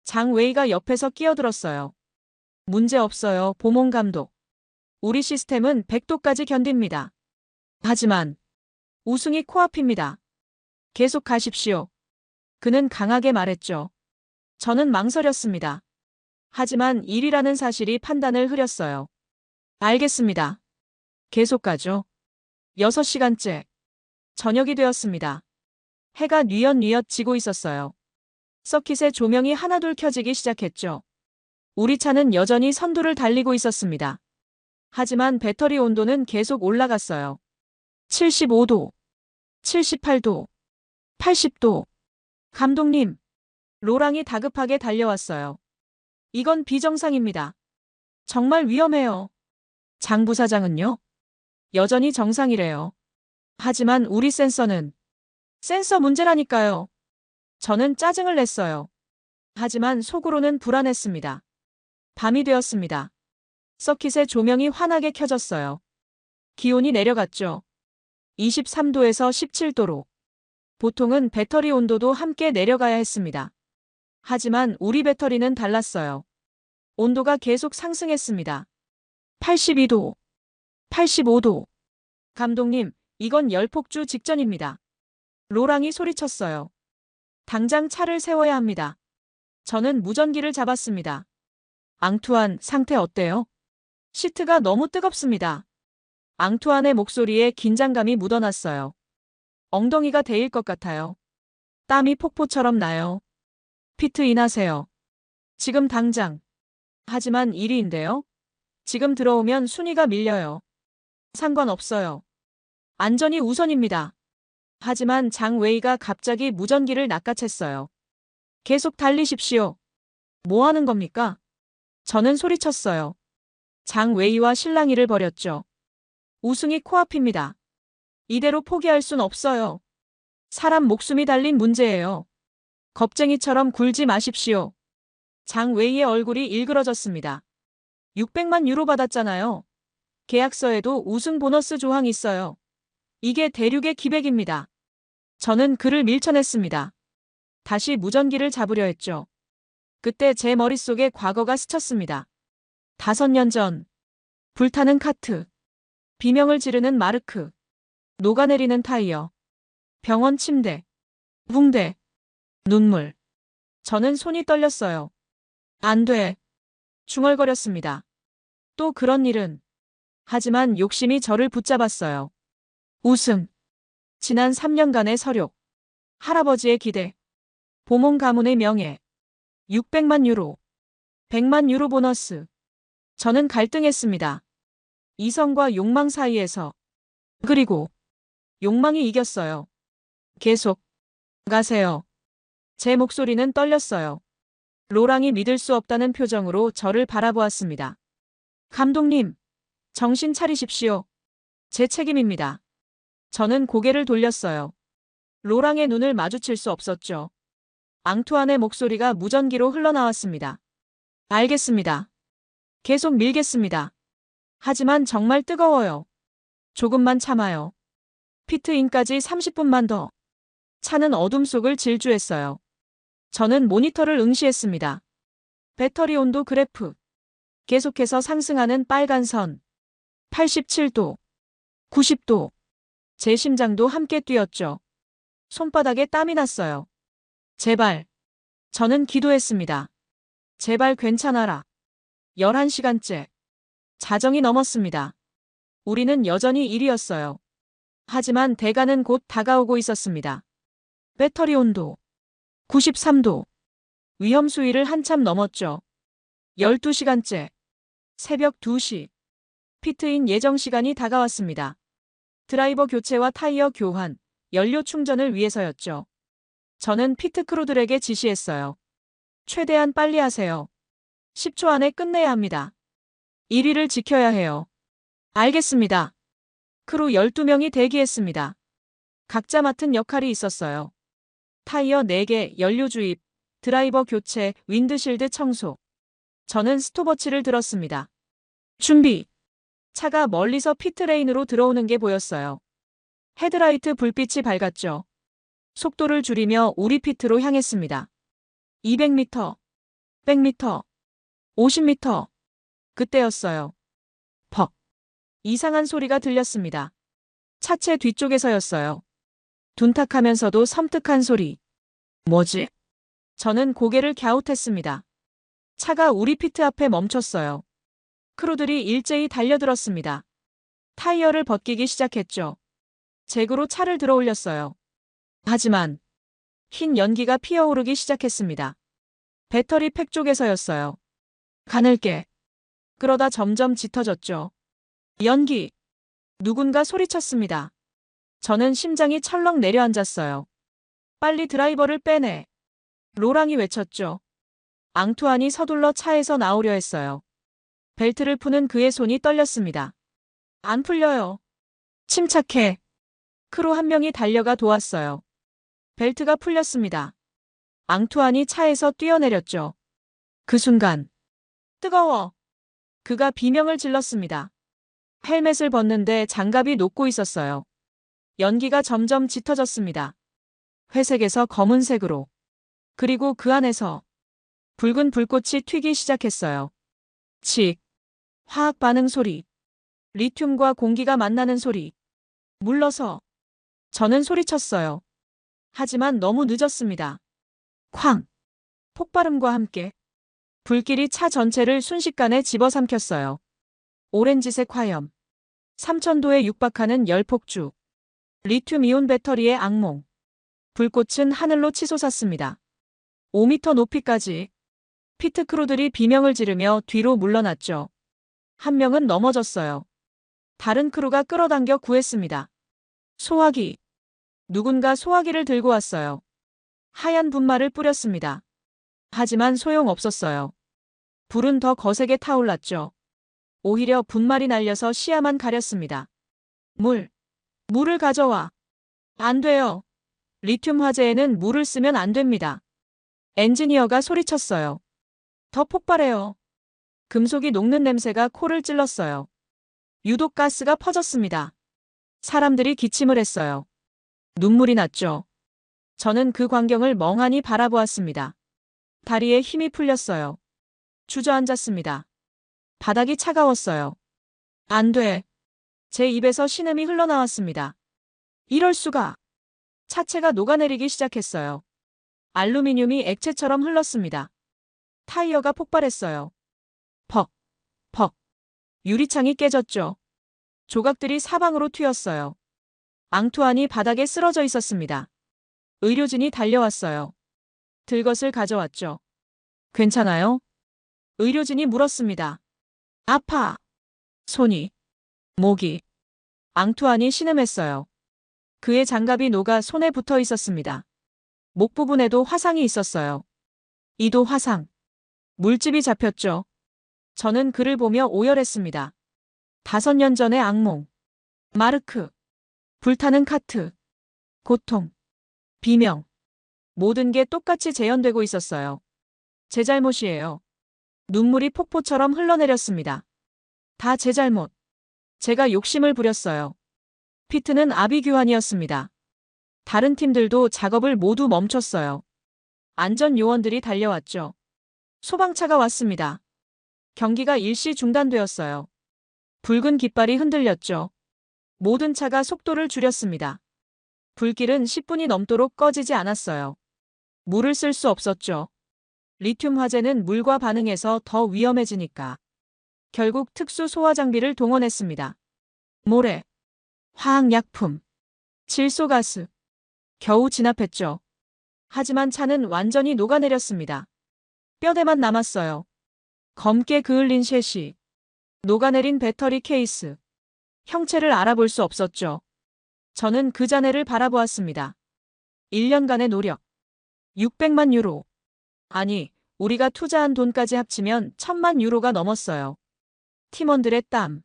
장 웨이가 옆에서 끼어들었어요. 문제 없어요, 보몬 감독. 우리 시스템은 100도까지 견딥니다. 하지만 우승이 코앞입니다. 계속 가십시오. 그는 강하게 말했죠. 저는 망설였습니다. 하지만 1위라는 사실이 판단을 흐렸어요. 알겠습니다. 계속 가죠. 6시간째. 저녁이 되었습니다. 해가 뉘엿뉘엿 지고 있었어요. 서킷의 조명이 하나둘 켜지기 시작했죠. 우리 차는 여전히 선두를 달리고 있었습니다. 하지만 배터리 온도는 계속 올라갔어요. 75도, 78도, 80도. 감독님, 로랑이 다급하게 달려왔어요. 이건 비정상입니다. 정말 위험해요. 장 부사장은요? 여전히 정상이래요. 하지만 우리 센서는 센서 문제라니까요. 저는 짜증을 냈어요. 하지만 속으로는 불안했습니다. 밤이 되었습니다. 서킷의 조명이 환하게 켜졌어요. 기온이 내려갔죠. 23도에서 17도로. 보통은 배터리 온도도 함께 내려가야 했습니다. 하지만 우리 배터리는 달랐어요. 온도가 계속 상승했습니다. 82도, 85도. 감독님, 이건 열폭주 직전입니다. 로랑이 소리쳤어요. 당장 차를 세워야 합니다. 저는 무전기를 잡았습니다. 앙투안, 상태 어때요? 시트가 너무 뜨겁습니다. 앙투안의 목소리에 긴장감이 묻어났어요. 엉덩이가 데일 것 같아요. 땀이 폭포처럼 나요. 피트인 하세요. 지금 당장. 하지만 1위인데요. 지금 들어오면 순위가 밀려요. 상관없어요. 안전이 우선입니다. 하지만 장 웨이가 갑자기 무전기를 낚아챘어요. 계속 달리십시오. 뭐 하는 겁니까? 저는 소리쳤어요. 장 웨이와 실랑이를 벌였죠. 우승이 코앞입니다. 이대로 포기할 순 없어요. 사람 목숨이 달린 문제예요. 겁쟁이처럼 굴지 마십시오. 장 웨이의 얼굴이 일그러졌습니다. 600만 유로 받았잖아요. 계약서에도 우승 보너스 조항이 있어요. 이게 대륙의 기백입니다. 저는 그를 밀쳐냈습니다. 다시 무전기를 잡으려 했죠. 그때 제 머릿속에 과거가 스쳤습니다. 5년 전. 불타는 카트. 비명을 지르는 마르크. 녹아내리는 타이어. 병원 침대. 붕대. 눈물. 저는 손이 떨렸어요. 안 돼. 중얼거렸습니다. 또 그런 일은. 하지만 욕심이 저를 붙잡았어요. 우승. 지난 3년간의 서력. 할아버지의 기대. 보몬 가문의 명예. 600만 유로. 100만 유로 보너스. 저는 갈등했습니다. 이성과 욕망 사이에서. 그리고 욕망이 이겼어요. 계속 가세요. 제 목소리는 떨렸어요. 로랑이 믿을 수 없다는 표정으로 저를 바라보았습니다. 감독님, 정신 차리십시오. 제 책임입니다. 저는 고개를 돌렸어요. 로랑의 눈을 마주칠 수 없었죠. 앙투안의 목소리가 무전기로 흘러나왔습니다. 알겠습니다. 계속 밀겠습니다. 하지만 정말 뜨거워요. 조금만 참아요. 피트인까지 30분만 더. 차는 어둠 속을 질주했어요. 저는 모니터를 응시했습니다. 배터리 온도 그래프. 계속해서 상승하는 빨간 선. 87도. 90도. 제 심장도 함께 뛰었죠. 손바닥에 땀이 났어요. 제발. 저는 기도했습니다. 제발 괜찮아라. 11시간째. 자정이 넘었습니다. 우리는 여전히 1위였어요. 하지만 대가는 곧 다가오고 있었습니다. 배터리 온도. 93도. 위험 수위를 한참 넘었죠. 12시간째. 새벽 2시. 피트인 예정 시간이 다가왔습니다. 드라이버 교체와 타이어 교환, 연료 충전을 위해서였죠. 저는 피트크루들에게 지시했어요. 최대한 빨리 하세요. 10초 안에 끝내야 합니다. 1위를 지켜야 해요. 알겠습니다. 크루 12명이 대기했습니다. 각자 맡은 역할이 있었어요. 타이어 4개, 연료 주입, 드라이버 교체, 윈드실드 청소. 저는 스톱워치를 들었습니다. 준비. 차가 멀리서 피트레인으로 들어오는 게 보였어요. 헤드라이트 불빛이 밝았죠. 속도를 줄이며 우리 피트로 향했습니다. 200m, 100m, 50m. 그때였어요. 퍽. 이상한 소리가 들렸습니다. 차체 뒤쪽에서였어요. 둔탁하면서도 섬뜩한 소리. 뭐지? 저는 고개를 갸웃했습니다. 차가 우리 피트 앞에 멈췄어요. 크루들이 일제히 달려들었습니다. 타이어를 벗기기 시작했죠. 잭으로 차를 들어 올렸어요. 하지만 흰 연기가 피어오르기 시작했습니다. 배터리 팩 쪽에서였어요. 가늘게. 그러다 점점 짙어졌죠. 연기. 누군가 소리쳤습니다. 저는 심장이 철렁 내려앉았어요. 빨리 드라이버를 빼내. 로랑이 외쳤죠. 앙투안이 서둘러 차에서 나오려 했어요. 벨트를 푸는 그의 손이 떨렸습니다. 안 풀려요. 침착해. 크루 한 명이 달려가 도왔어요. 벨트가 풀렸습니다. 앙투안이 차에서 뛰어내렸죠. 그 순간. 뜨거워. 그가 비명을 질렀습니다. 헬멧을 벗는데 장갑이 녹고 있었어요. 연기가 점점 짙어졌습니다. 회색에서 검은색으로. 그리고 그 안에서 붉은 불꽃이 튀기 시작했어요. 칙. 화학 반응 소리. 리튬과 공기가 만나는 소리. 물러서. 저는 소리쳤어요. 하지만 너무 늦었습니다. 쾅. 폭발음과 함께 불길이 차 전체를 순식간에 집어삼켰어요. 오렌지색 화염. 3000도에 육박하는 열폭주. 리튬이온 배터리의 악몽. 불꽃은 하늘로 치솟았습니다. 5m 높이까지. 피트 크루들이 비명을 지르며 뒤로 물러났죠. 한 명은 넘어졌어요. 다른 크루가 끌어당겨 구했습니다. 소화기. 누군가 소화기를 들고 왔어요. 하얀 분말을 뿌렸습니다. 하지만 소용없었어요. 불은 더 거세게 타올랐죠. 오히려 분말이 날려서 시야만 가렸습니다. 물을 가져와. 안 돼요. 리튬 화재에는 물을 쓰면 안 됩니다. 엔지니어가 소리쳤어요. 더 폭발해요. 금속이 녹는 냄새가 코를 찔렀어요. 유독 가스가 퍼졌습니다. 사람들이 기침을 했어요. 눈물이 났죠. 저는 그 광경을 멍하니 바라보았습니다. 다리에 힘이 풀렸어요. 주저앉았습니다. 바닥이 차가웠어요. 안 돼. 제 입에서 신음이 흘러나왔습니다. 이럴 수가. 차체가 녹아내리기 시작했어요. 알루미늄이 액체처럼 흘렀습니다. 타이어가 폭발했어요. 퍽, 퍽. 유리창이 깨졌죠. 조각들이 사방으로 튀었어요. 앙투안이 바닥에 쓰러져 있었습니다. 의료진이 달려왔어요. 들것을 가져왔죠. 괜찮아요? 의료진이 물었습니다. 아파. 손이, 목이. 앙투안이 신음했어요. 그의 장갑이 녹아 손에 붙어 있었습니다. 목 부분에도 화상이 있었어요. 이도 화상. 물집이 잡혔죠. 저는 그를 보며 오열했습니다. 5년 전의 악몽. 마르크. 불타는 카트. 고통. 비명. 모든 게 똑같이 재현되고 있었어요. 제 잘못이에요. 눈물이 폭포처럼 흘러내렸습니다. 다 제 잘못. 제가 욕심을 부렸어요. 피트는 아비규환이었습니다. 다른 팀들도 작업을 모두 멈췄어요. 안전 요원들이 달려왔죠. 소방차가 왔습니다. 경기가 일시 중단되었어요. 붉은 깃발이 흔들렸죠. 모든 차가 속도를 줄였습니다. 불길은 10분이 넘도록 꺼지지 않았어요. 물을 쓸 수 없었죠. 리튬 화재는 물과 반응해서 더 위험해지니까. 결국 특수 소화 장비를 동원했습니다. 모래, 화학약품, 질소가스. 겨우 진압했죠. 하지만 차는 완전히 녹아내렸습니다. 뼈대만 남았어요. 검게 그을린 셰시. 녹아내린 배터리 케이스. 형체를 알아볼 수 없었죠. 저는 그 잔해를 바라보았습니다. 1년간의 노력. 600만 유로. 아니, 우리가 투자한 돈까지 합치면 1000만 유로가 넘었어요. 팀원들의 땀.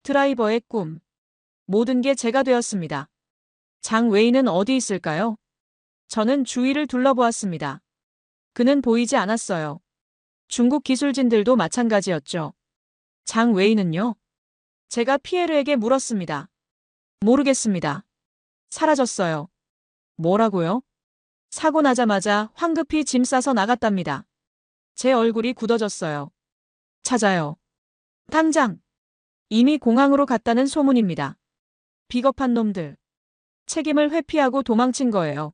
드라이버의 꿈. 모든 게 제가 되었습니다. 장 웨이는 어디 있을까요? 저는 주위를 둘러보았습니다. 그는 보이지 않았어요. 중국 기술진들도 마찬가지였죠. 장 웨이는요? 제가 피에르에게 물었습니다. 모르겠습니다. 사라졌어요. 뭐라고요? 사고 나자마자 황급히 짐 싸서 나갔답니다. 제 얼굴이 굳어졌어요. 찾아요. 당장. 이미 공항으로 갔다는 소문입니다. 비겁한 놈들. 책임을 회피하고 도망친 거예요.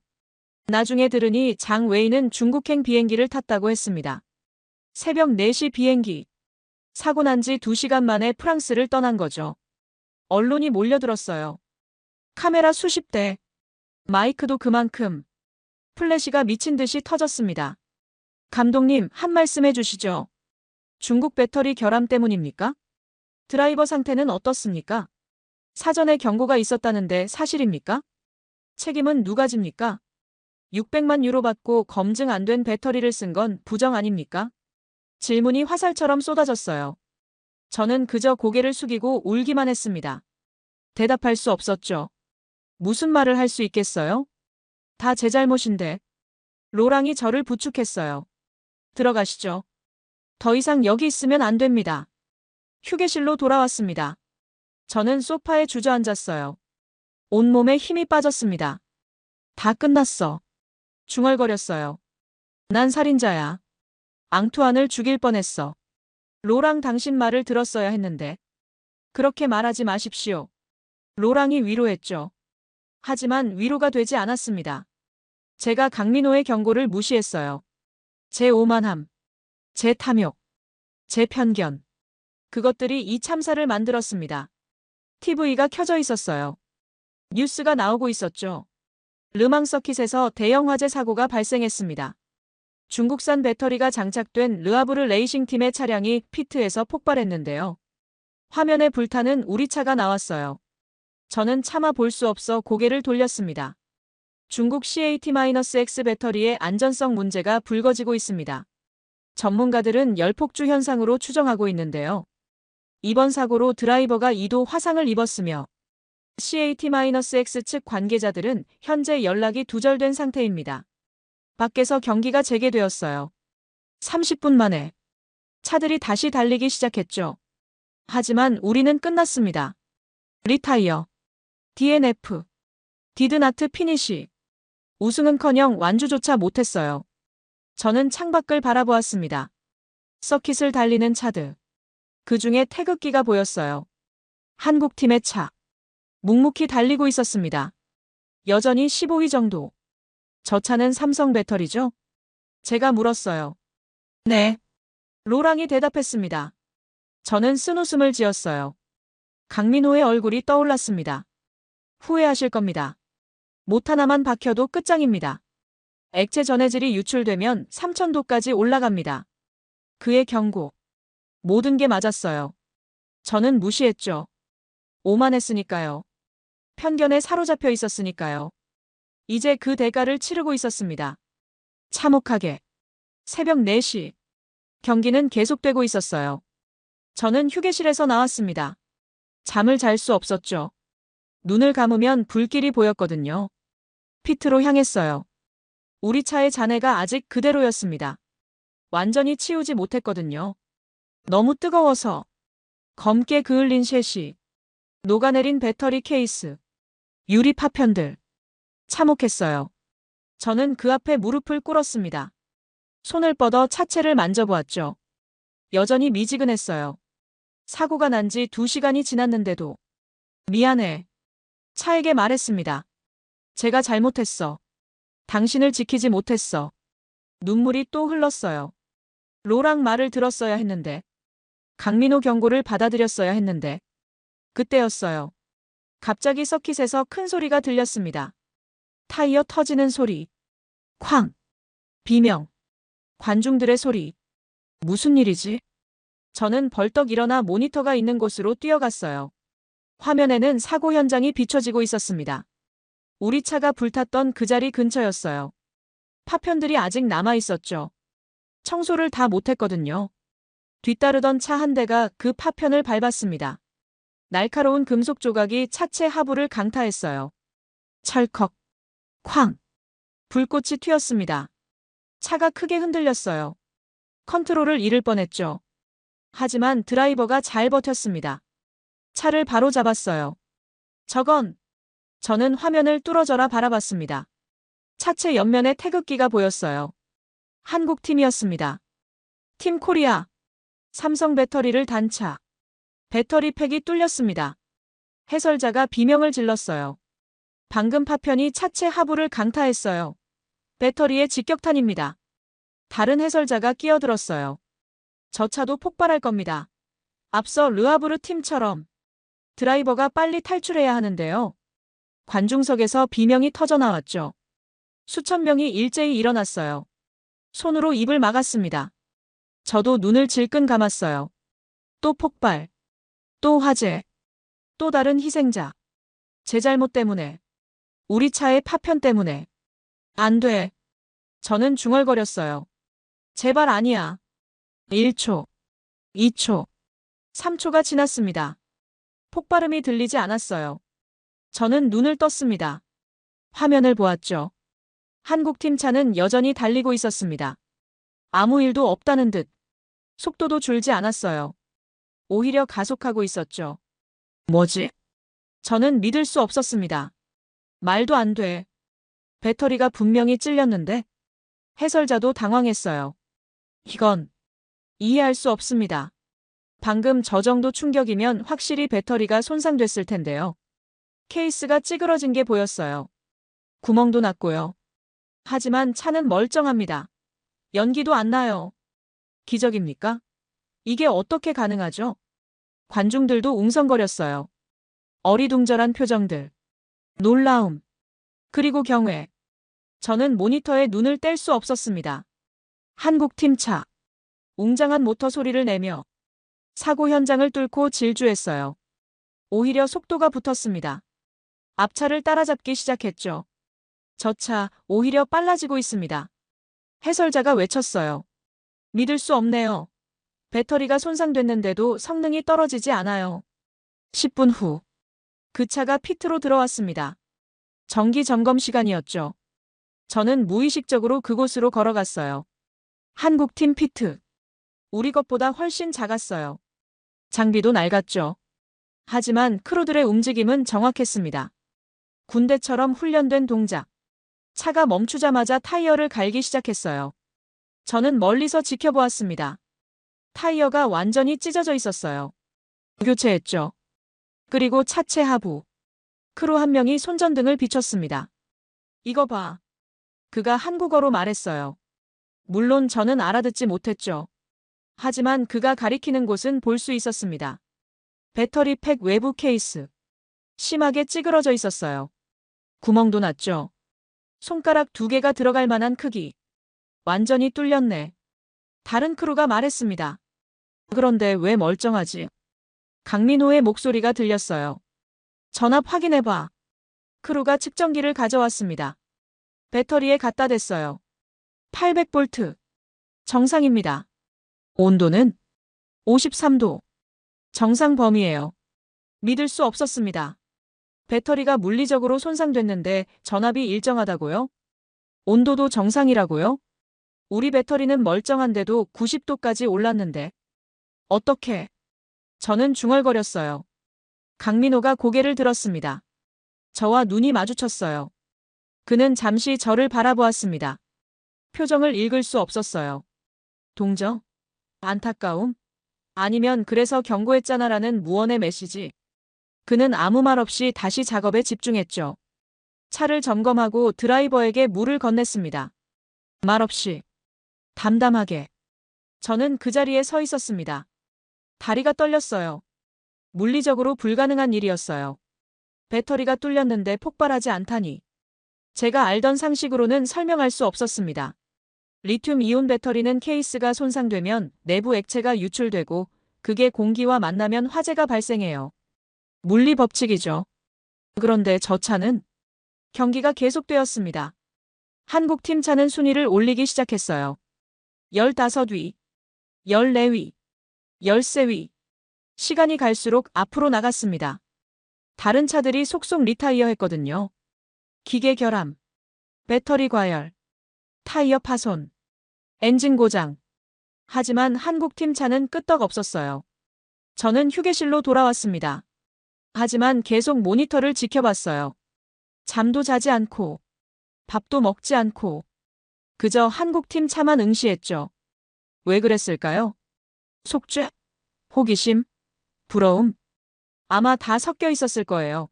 나중에 들으니 장 웨이는 중국행 비행기를 탔다고 했습니다. 새벽 4시 비행기. 사고 난 지 2시간 만에 프랑스를 떠난 거죠. 언론이 몰려들었어요. 카메라 수십 대. 마이크도 그만큼. 플래시가 미친 듯이 터졌습니다. 감독님, 한 말씀 해주시죠. 중국 배터리 결함 때문입니까? 드라이버 상태는 어떻습니까? 사전에 경고가 있었다는데 사실입니까? 책임은 누가 집니까? 600만 유로 받고 검증 안 된 배터리를 쓴 건 부정 아닙니까? 질문이 화살처럼 쏟아졌어요. 저는 그저 고개를 숙이고 울기만 했습니다. 대답할 수 없었죠. 무슨 말을 할 수 있겠어요? 다 제 잘못인데. 로랑이 저를 부축했어요. 들어가시죠. 더 이상 여기 있으면 안 됩니다. 휴게실로 돌아왔습니다. 저는 소파에 주저앉았어요. 온몸에 힘이 빠졌습니다. 다 끝났어. 중얼거렸어요. 난 살인자야. 앙투안을 죽일 뻔했어. 로랑 당신 말을 들었어야 했는데. 그렇게 말하지 마십시오. 로랑이 위로했죠. 하지만 위로가 되지 않았습니다. 제가 강민호의 경고를 무시했어요. 제 오만함, 제 탐욕, 제 편견. 그것들이 이 참사를 만들었습니다. TV가 켜져 있었어요. 뉴스가 나오고 있었죠. 르망 서킷에서 대형 화재 사고가 발생했습니다. 중국산 배터리가 장착된 르아브르 레이싱 팀의 차량이 피트에서 폭발했는데요. 화면에 불타는 우리 차가 나왔어요. 저는 차마 볼 수 없어 고개를 돌렸습니다. 중국 CAT-X 배터리의 안전성 문제가 불거지고 있습니다. 전문가들은 열폭주 현상으로 추정하고 있는데요. 이번 사고로 드라이버가 2도 화상을 입었으며 CAT-X 측 관계자들은 현재 연락이 두절된 상태입니다. 밖에서 경기가 재개되었어요. 30분 만에 차들이 다시 달리기 시작했죠. 하지만 우리는 끝났습니다. 리타이어. DNF. 디드나트 피니시. 우승은커녕 완주조차 못했어요. 저는 창밖을 바라보았습니다. 서킷을 달리는 차들. 그 중에 태극기가 보였어요. 한국팀의 차. 묵묵히 달리고 있었습니다. 여전히 15위 정도. 저 차는 삼성 배터리죠? 제가 물었어요. 네. 로랑이 대답했습니다. 저는 쓴웃음을 지었어요. 강민호의 얼굴이 떠올랐습니다. 후회하실 겁니다. 못 하나만 박혀도 끝장입니다. 액체 전해질이 유출되면 3000도까지 올라갑니다. 그의 경고. 모든 게 맞았어요. 저는 무시했죠. 오만했으니까요. 편견에 사로잡혀 있었으니까요. 이제 그 대가를 치르고 있었습니다. 참혹하게. 새벽 4시. 경기는 계속되고 있었어요. 저는 휴게실에서 나왔습니다. 잠을 잘 수 없었죠. 눈을 감으면 불길이 보였거든요. 피트로 향했어요. 우리 차의 잔해가 아직 그대로였습니다. 완전히 치우지 못했거든요. 너무 뜨거워서. 검게 그을린 셰시. 녹아내린 배터리 케이스. 유리 파편들. 참혹했어요. 저는 그 앞에 무릎을 꿇었습니다. 손을 뻗어 차체를 만져보았죠. 여전히 미지근했어요. 사고가 난 지 2시간이 지났는데도. 미안해. 차에게 말했습니다. 제가 잘못했어. 당신을 지키지 못했어. 눈물이 또 흘렀어요. 로랑 말을 들었어야 했는데. 강민호 경고를 받아들였어야 했는데. 그때였어요. 갑자기 서킷에서 큰 소리가 들렸습니다. 타이어 터지는 소리. 쾅. 비명. 관중들의 소리. 무슨 일이지? 저는 벌떡 일어나 모니터가 있는 곳으로 뛰어갔어요. 화면에는 사고 현장이 비춰지고 있었습니다. 우리 차가 불탔던 그 자리 근처였어요. 파편들이 아직 남아 있었죠. 청소를 다 못했거든요. 뒤따르던 차 한 대가 그 파편을 밟았습니다. 날카로운 금속 조각이 차체 하부를 강타했어요. 철컥. 쾅. 불꽃이 튀었습니다. 차가 크게 흔들렸어요. 컨트롤을 잃을 뻔했죠. 하지만 드라이버가 잘 버텼습니다. 차를 바로 잡았어요. 저건. 저는 화면을 뚫어져라 바라봤습니다. 차체 옆면에 태극기가 보였어요. 한국팀이었습니다. 팀 코리아. 삼성 배터리를 단차. 배터리 팩이 뚫렸습니다. 해설자가 비명을 질렀어요. 방금 파편이 차체 하부를 강타했어요. 배터리의 직격탄입니다. 다른 해설자가 끼어들었어요. 저 차도 폭발할 겁니다. 앞서 르하브르 팀처럼 드라이버가 빨리 탈출해야 하는데요. 관중석에서 비명이 터져나왔죠. 수천 명이 일제히 일어났어요. 손으로 입을 막았습니다. 저도 눈을 질끈 감았어요. 또 폭발. 또 화재. 또 다른 희생자. 제 잘못 때문에. 우리 차의 파편 때문에. 안 돼. 저는 중얼거렸어요. 제발 아니야. 1초. 2초. 3초가 지났습니다. 폭발음이 들리지 않았어요. 저는 눈을 떴습니다. 화면을 보았죠. 한국팀 차는 여전히 달리고 있었습니다. 아무 일도 없다는 듯. 속도도 줄지 않았어요. 오히려 가속하고 있었죠. 뭐지? 저는 믿을 수 없었습니다. 말도 안 돼. 배터리가 분명히 찔렸는데? 해설자도 당황했어요. 이건 이해할 수 없습니다. 방금 저 정도 충격이면 확실히 배터리가 손상됐을 텐데요. 케이스가 찌그러진 게 보였어요. 구멍도 났고요. 하지만 차는 멀쩡합니다. 연기도 안 나요. 기적입니까? 이게 어떻게 가능하죠? 관중들도 웅성거렸어요. 어리둥절한 표정들. 놀라움. 그리고 경외. 저는 모니터에 눈을 뗄 수 없었습니다. 한국팀 차. 웅장한 모터 소리를 내며 사고 현장을 뚫고 질주했어요. 오히려 속도가 붙었습니다. 앞차를 따라잡기 시작했죠. 저 차 오히려 빨라지고 있습니다. 해설자가 외쳤어요. 믿을 수 없네요. 배터리가 손상됐는데도 성능이 떨어지지 않아요. 10분 후. 그 차가 피트로 들어왔습니다. 정기 점검 시간이었죠. 저는 무의식적으로 그곳으로 걸어갔어요. 한국팀 피트. 우리 것보다 훨씬 작았어요. 장비도 낡았죠. 하지만 크루들의 움직임은 정확했습니다. 군대처럼 훈련된 동작. 차가 멈추자마자 타이어를 갈기 시작했어요. 저는 멀리서 지켜보았습니다. 타이어가 완전히 찢어져 있었어요. 교체했죠. 그리고 차체 하부. 크루 한 명이 손전등을 비췄습니다. 이거 봐. 그가 한국어로 말했어요. 물론 저는 알아듣지 못했죠. 하지만 그가 가리키는 곳은 볼 수 있었습니다. 배터리 팩 외부 케이스. 심하게 찌그러져 있었어요. 구멍도 났죠. 손가락 2개가 들어갈 만한 크기. 완전히 뚫렸네. 다른 크루가 말했습니다. 그런데 왜 멀쩡하지? 강민호의 목소리가 들렸어요. 전압 확인해봐. 크루가 측정기를 가져왔습니다. 배터리에 갖다 댔어요. 800V. 정상입니다. 온도는 53도. 정상 범위예요. 믿을 수 없었습니다. 배터리가 물리적으로 손상됐는데 전압이 일정하다고요? 온도도 정상이라고요? 우리 배터리는 멀쩡한데도 90도까지 올랐는데. 어떻게? 저는 중얼거렸어요. 강민호가 고개를 들었습니다. 저와 눈이 마주쳤어요. 그는 잠시 저를 바라보았습니다. 표정을 읽을 수 없었어요. 동정? 안타까움? 아니면 그래서 경고했잖아라는 무언의 메시지. 그는 아무 말 없이 다시 작업에 집중했죠. 차를 점검하고 드라이버에게 물을 건넸습니다. 말없이. 담담하게. 저는 그 자리에 서 있었습니다. 다리가 떨렸어요. 물리적으로 불가능한 일이었어요. 배터리가 뚫렸는데 폭발하지 않다니. 제가 알던 상식으로는 설명할 수 없었습니다. 리튬 이온 배터리는 케이스가 손상되면 내부 액체가 유출되고 그게 공기와 만나면 화재가 발생해요. 물리 법칙이죠. 그런데 저 차는 경기가 계속되었습니다. 한국팀 차는 순위를 올리기 시작했어요. 15위, 14위, 13위. 시간이 갈수록 앞으로 나갔습니다. 다른 차들이 속속 리타이어 했거든요. 기계 결함, 배터리 과열, 타이어 파손, 엔진 고장. 하지만 한국팀 차는 끄떡 없었어요. 저는 휴게실로 돌아왔습니다. 하지만 계속 모니터를 지켜봤어요. 잠도 자지 않고, 밥도 먹지 않고, 그저 한국팀 차만 응시했죠. 왜 그랬을까요? 속죄? 호기심? 부러움? 아마 다 섞여 있었을 거예요.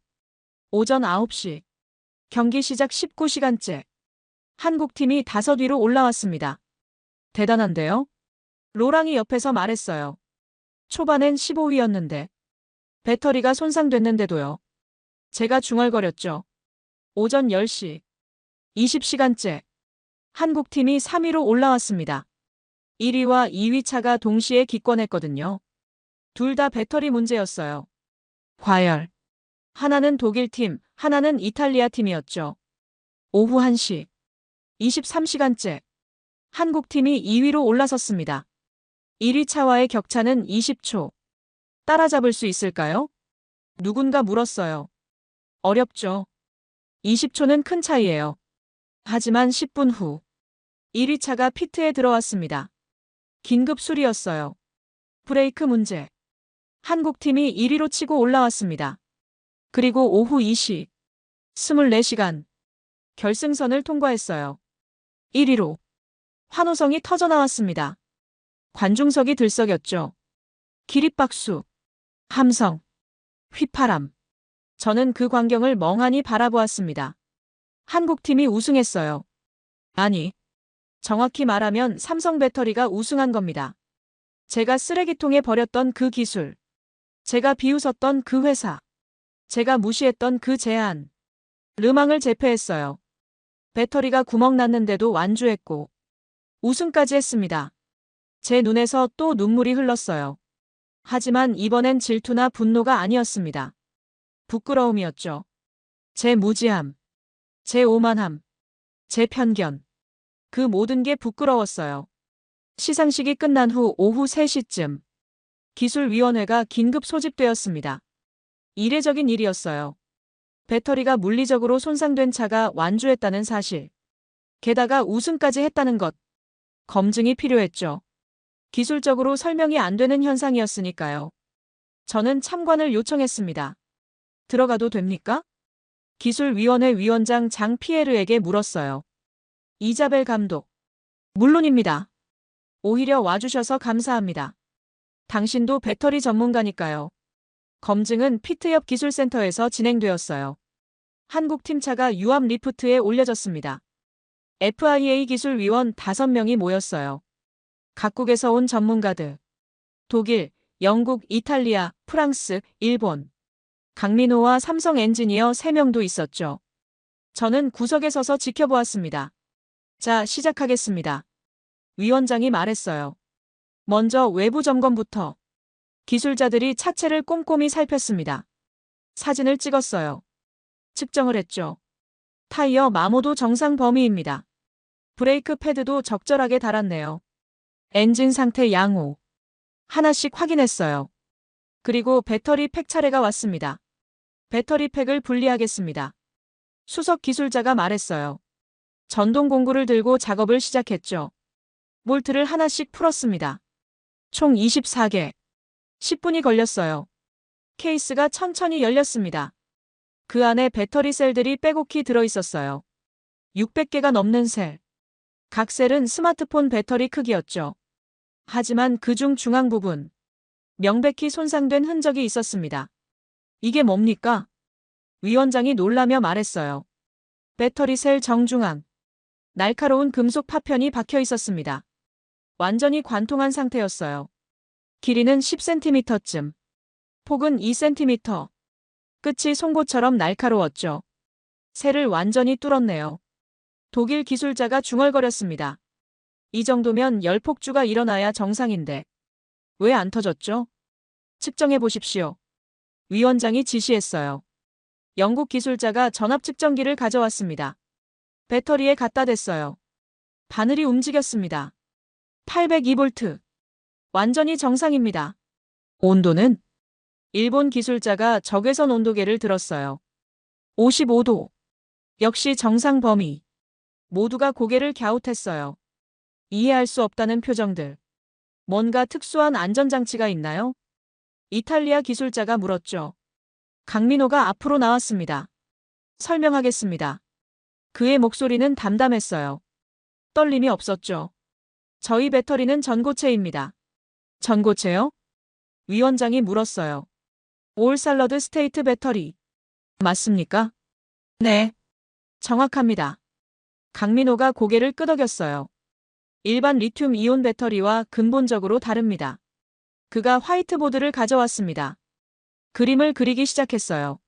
오전 9시. 경기 시작 19시간째. 한국팀이 5위로 올라왔습니다. 대단한데요? 로랑이 옆에서 말했어요. 초반엔 15위였는데. 배터리가 손상됐는데도요. 제가 중얼거렸죠. 오전 10시. 20시간째. 한국팀이 3위로 올라왔습니다. 1위와 2위 차가 동시에 기권했거든요. 둘 다 배터리 문제였어요. 과열. 하나는 독일팀, 하나는 이탈리아 팀이었죠. 오후 1시. 23시간째. 한국팀이 2위로 올라섰습니다. 1위 차와의 격차는 20초. 따라잡을 수 있을까요? 누군가 물었어요. 어렵죠. 20초는 큰 차이예요. 하지만 10분 후 1위 차가 피트에 들어왔습니다. 긴급 수리였어요. 브레이크 문제. 한국팀이 1위로 치고 올라왔습니다. 그리고 오후 2시. 24시간. 결승선을 통과했어요. 1위로. 환호성이 터져나왔습니다. 관중석이 들썩였죠. 기립박수. 함성. 휘파람. 저는 그 광경을 멍하니 바라보았습니다. 한국팀이 우승했어요. 아니, 정확히 말하면 삼성 배터리가 우승한 겁니다. 제가 쓰레기통에 버렸던 그 기술. 제가 비웃었던 그 회사. 제가 무시했던 그 제안. 르망을 제패했어요. 배터리가 구멍 났는데도 완주했고 우승까지 했습니다. 제 눈에서 또 눈물이 흘렀어요. 하지만 이번엔 질투나 분노가 아니었습니다. 부끄러움이었죠. 제 무지함, 제 오만함, 제 편견. 그 모든 게 부끄러웠어요. 시상식이 끝난 후 오후 3시쯤 기술위원회가 긴급 소집되었습니다. 이례적인 일이었어요. 배터리가 물리적으로 손상된 차가 완주했다는 사실. 게다가 우승까지 했다는 것. 검증이 필요했죠. 기술적으로 설명이 안 되는 현상이었으니까요. 저는 참관을 요청했습니다. 들어가도 됩니까? 기술위원회 위원장 장 피에르에게 물었어요. 이자벨 감독. 물론입니다. 오히려 와주셔서 감사합니다. 당신도 배터리 전문가니까요. 검증은 피트 옆 기술센터에서 진행되었어요. 한국팀 차가 유압 리프트에 올려졌습니다. FIA 기술위원 5명이 모였어요. 각국에서 온 전문가들. 독일, 영국, 이탈리아, 프랑스, 일본. 강민호와 삼성 엔지니어 3명도 있었죠. 저는 구석에 서서 지켜보았습니다. 자, 시작하겠습니다. 위원장이 말했어요. 먼저 외부 점검부터. 기술자들이 차체를 꼼꼼히 살폈습니다. 사진을 찍었어요. 측정을 했죠. 타이어 마모도 정상 범위입니다. 브레이크 패드도 적절하게 달았네요. 엔진 상태 양호. 하나씩 확인했어요. 그리고 배터리 팩 차례가 왔습니다. 배터리 팩을 분리하겠습니다. 수석 기술자가 말했어요. 전동 공구를 들고 작업을 시작했죠. 볼트를 하나씩 풀었습니다. 총 24개. 10분이 걸렸어요. 케이스가 천천히 열렸습니다. 그 안에 배터리 셀들이 빼곡히 들어있었어요. 600개가 넘는 셀. 각 셀은 스마트폰 배터리 크기였죠. 하지만 그중 중앙 부분. 명백히 손상된 흔적이 있었습니다. 이게 뭡니까? 위원장이 놀라며 말했어요. 배터리 셀 정중앙. 날카로운 금속 파편이 박혀 있었습니다. 완전히 관통한 상태였어요. 길이는 10cm쯤. 폭은 2cm. 끝이 송곳처럼 날카로웠죠. 셀을 완전히 뚫었네요. 독일 기술자가 중얼거렸습니다. 이 정도면 열폭주가 일어나야 정상인데. 왜 안 터졌죠? 측정해 보십시오. 위원장이 지시했어요. 영국 기술자가 전압 측정기를 가져왔습니다. 배터리에 갖다 댔어요. 바늘이 움직였습니다. 802V. 완전히 정상입니다. 온도는? 일본 기술자가 적외선 온도계를 들었어요. 55도. 역시 정상 범위. 모두가 고개를 갸웃했어요. 이해할 수 없다는 표정들. 뭔가 특수한 안전장치가 있나요? 이탈리아 기술자가 물었죠. 강민호가 앞으로 나왔습니다. 설명하겠습니다. 그의 목소리는 담담했어요. 떨림이 없었죠. 저희 배터리는 전고체입니다. 전고체요? 위원장이 물었어요. 올 살러드 스테이트 배터리. 맞습니까? 네. 정확합니다. 강민호가 고개를 끄덕였어요. 일반 리튬 이온 배터리와 근본적으로 다릅니다. 그가 화이트보드를 가져왔습니다. 그림을 그리기 시작했어요.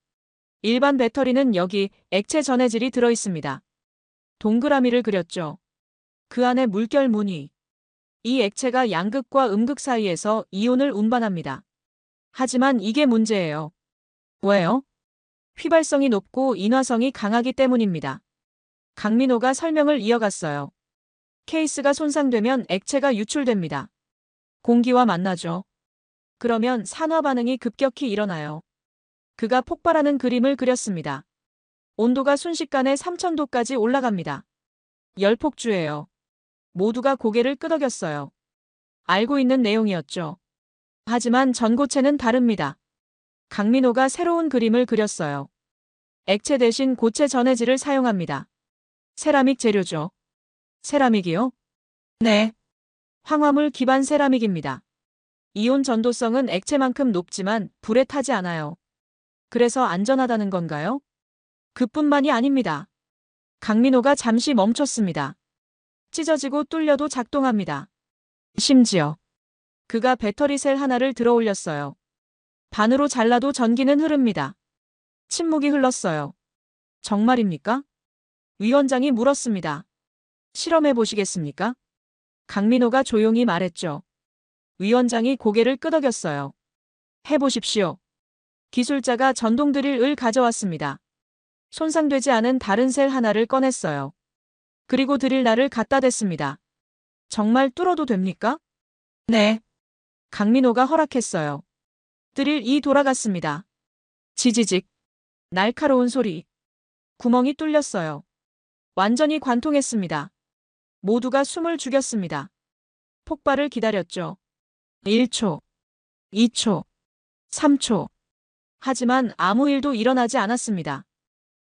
일반 배터리는 여기 액체 전해질이 들어 있습니다. 동그라미를 그렸죠. 그 안에 물결 무늬. 이 액체가 양극과 음극 사이에서 이온을 운반합니다. 하지만 이게 문제예요. 왜요? 휘발성이 높고 인화성이 강하기 때문입니다. 강민호가 설명을 이어갔어요. 케이스가 손상되면 액체가 유출됩니다. 공기와 만나죠. 그러면 산화 반응이 급격히 일어나요. 그가 폭발하는 그림을 그렸습니다. 온도가 순식간에 3000도까지 올라갑니다. 열폭주예요. 모두가 고개를 끄덕였어요. 알고 있는 내용이었죠. 하지만 전고체는 다릅니다. 강민호가 새로운 그림을 그렸어요. 액체 대신 고체 전해질을 사용합니다. 세라믹 재료죠. 세라믹이요? 네. 황화물 기반 세라믹입니다. 이온 전도성은 액체만큼 높지만 불에 타지 않아요. 그래서 안전하다는 건가요? 그뿐만이 아닙니다. 강민호가 잠시 멈췄습니다. 찢어지고 뚫려도 작동합니다. 심지어 그가 배터리 셀 하나를 들어 올렸어요. 반으로 잘라도 전기는 흐릅니다. 침묵이 흘렀어요. 정말입니까? 위원장이 물었습니다. 실험해 보시겠습니까? 강민호가 조용히 말했죠. 위원장이 고개를 끄덕였어요. 해보십시오. 기술자가 전동 드릴을 가져왔습니다. 손상되지 않은 다른 셀 하나를 꺼냈어요. 그리고 드릴날을 갖다 댔습니다. 정말 뚫어도 됩니까? 네. 강민호가 허락했어요. 드릴이 돌아갔습니다. 지지직. 날카로운 소리. 구멍이 뚫렸어요. 완전히 관통했습니다. 모두가 숨을 죽였습니다. 폭발을 기다렸죠. 1초, 2초, 3초. 하지만 아무 일도 일어나지 않았습니다.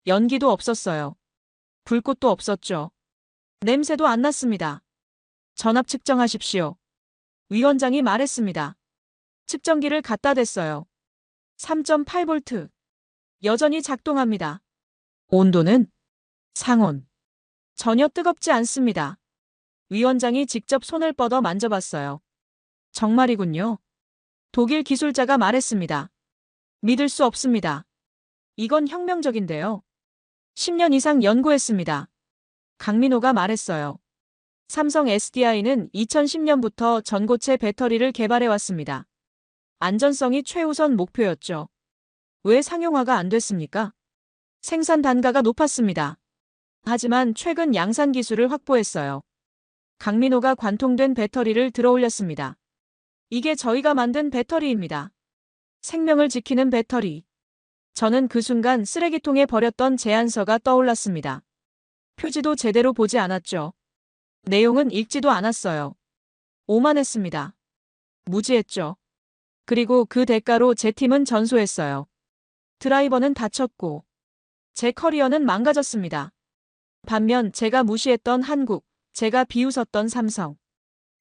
연기도 없었어요. 불꽃도 없었죠. 냄새도 안 났습니다. 전압 측정하십시오. 위원장이 말했습니다. 측정기를 갖다 댔어요. 3.8V. 여전히 작동합니다. 온도는 상온. 전혀 뜨겁지 않습니다. 위원장이 직접 손을 뻗어 만져봤어요. 정말이군요. 독일 기술자가 말했습니다. 믿을 수 없습니다. 이건 혁명적인데요. 10년 이상 연구했습니다. 강민호가 말했어요. 삼성 SDI는 2010년부터 전고체 배터리를 개발해왔습니다. 안전성이 최우선 목표였죠. 왜 상용화가 안 됐습니까? 생산 단가가 높았습니다. 하지만 최근 양산 기술을 확보했어요. 강민호가 관통된 배터리를 들어 올렸습니다. 이게 저희가 만든 배터리입니다. 생명을 지키는 배터리. 저는 그 순간 쓰레기통에 버렸던 제안서가 떠올랐습니다. 표지도 제대로 보지 않았죠. 내용은 읽지도 않았어요. 오만했습니다. 무지했죠. 그리고 그 대가로 제 팀은 전소했어요. 드라이버는 다쳤고 제 커리어는 망가졌습니다. 반면 제가 무시했던 한국, 제가 비웃었던 삼성,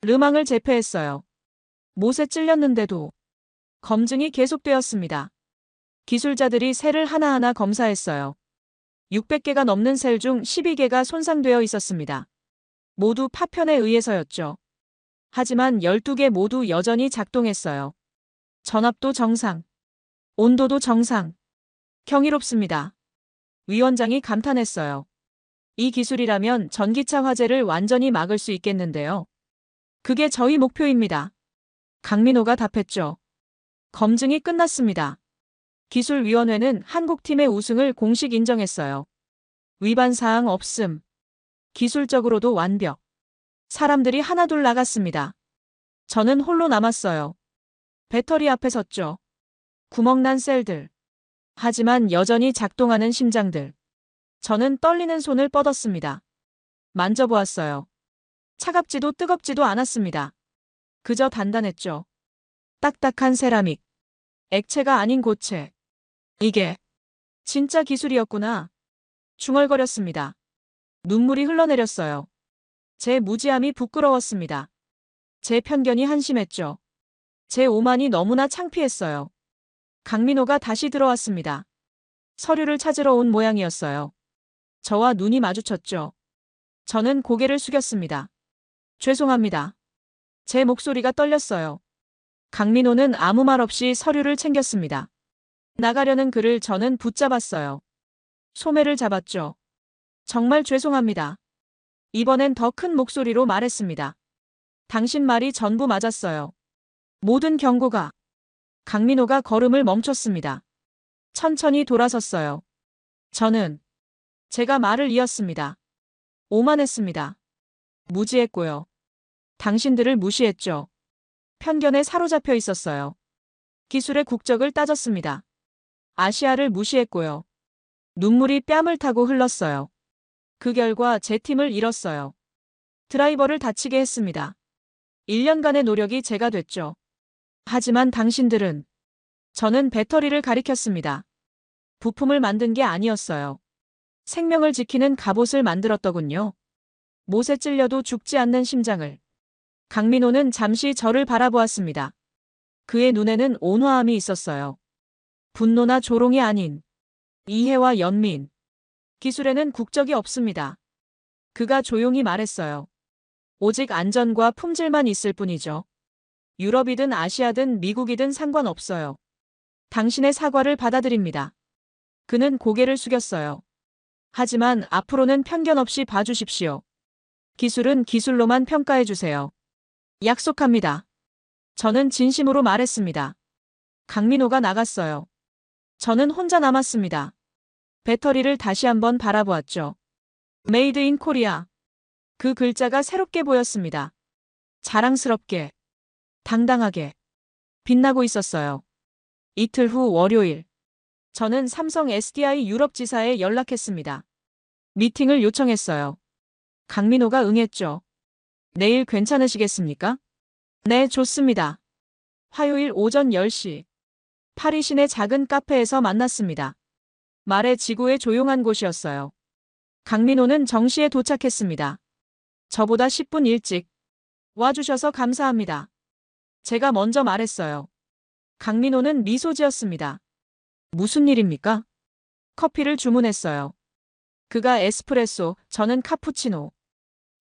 르망을 제패했어요. 못에 찔렸는데도 검증이 계속되었습니다. 기술자들이 셀을 하나하나 검사했어요. 600개가 넘는 셀 중 12개가 손상되어 있었습니다. 모두 파편에 의해서였죠. 하지만 12개 모두 여전히 작동했어요. 전압도 정상, 온도도 정상. 경이롭습니다. 위원장이 감탄했어요. 이 기술이라면 전기차 화재를 완전히 막을 수 있겠는데요. 그게 저희 목표입니다. 강민호가 답했죠. 검증이 끝났습니다. 기술위원회는 한국팀의 우승을 공식 인정했어요. 위반 사항 없음. 기술적으로도 완벽. 사람들이 하나둘 나갔습니다. 저는 홀로 남았어요. 배터리 앞에 섰죠. 구멍난 셀들. 하지만 여전히 작동하는 심장들. 저는 떨리는 손을 뻗었습니다. 만져보았어요. 차갑지도 뜨겁지도 않았습니다. 그저 단단했죠. 딱딱한 세라믹. 액체가 아닌 고체. 이게 진짜 기술이었구나. 중얼거렸습니다. 눈물이 흘러내렸어요. 제 무지함이 부끄러웠습니다. 제 편견이 한심했죠. 제 오만이 너무나 창피했어요. 강민호가 다시 들어왔습니다. 서류를 찾으러 온 모양이었어요. 저와 눈이 마주쳤죠. 저는 고개를 숙였습니다. 죄송합니다. 제 목소리가 떨렸어요. 강민호는 아무 말 없이 서류를 챙겼습니다. 나가려는 그를 저는 붙잡았어요. 소매를 잡았죠. 정말 죄송합니다. 이번엔 더 큰 목소리로 말했습니다. 당신 말이 전부 맞았어요. 모든 경고가. 강민호가 걸음을 멈췄습니다. 천천히 돌아섰어요. 저는 제가 말을 이었습니다. 오만했습니다. 무지했고요. 당신들을 무시했죠. 편견에 사로잡혀 있었어요. 기술의 국적을 따졌습니다. 아시아를 무시했고요. 눈물이 뺨을 타고 흘렀어요. 그 결과 제 팀을 잃었어요. 드라이버를 다치게 했습니다. 1년간의 노력이 제가 됐죠. 하지만 당신들은 저는 배터리를 가리켰습니다. 부품을 만든 게 아니었어요. 생명을 지키는 갑옷을 만들었더군요. 못에 찔려도 죽지 않는 심장을. 강민호는 잠시 저를 바라보았습니다. 그의 눈에는 온화함이 있었어요. 분노나 조롱이 아닌 이해와 연민. 기술에는 국적이 없습니다. 그가 조용히 말했어요. 오직 안전과 품질만 있을 뿐이죠. 유럽이든 아시아든 미국이든 상관없어요. 당신의 사과를 받아들입니다. 그는 고개를 숙였어요. 하지만 앞으로는 편견 없이 봐주십시오. 기술은 기술로만 평가해주세요. 약속합니다. 저는 진심으로 말했습니다. 강민호가 나갔어요. 저는 혼자 남았습니다. 배터리를 다시 한번 바라보았죠. 메이드 인 코리아. 그 글자가 새롭게 보였습니다. 자랑스럽게, 당당하게, 빛나고 있었어요. 이틀 후 월요일. 저는 삼성 SDI 유럽 지사에 연락했습니다. 미팅을 요청했어요. 강민호가 응했죠. 내일 괜찮으시겠습니까? 네, 좋습니다. 화요일 오전 10시. 파리 시내 작은 카페에서 만났습니다. 말의 지구의 조용한 곳이었어요. 강민호는 정시에 도착했습니다. 저보다 10분 일찍. 와주셔서 감사합니다. 제가 먼저 말했어요. 강민호는 미소 지었습니다. 무슨 일입니까? 커피를 주문했어요. 그가 에스프레소, 저는 카푸치노.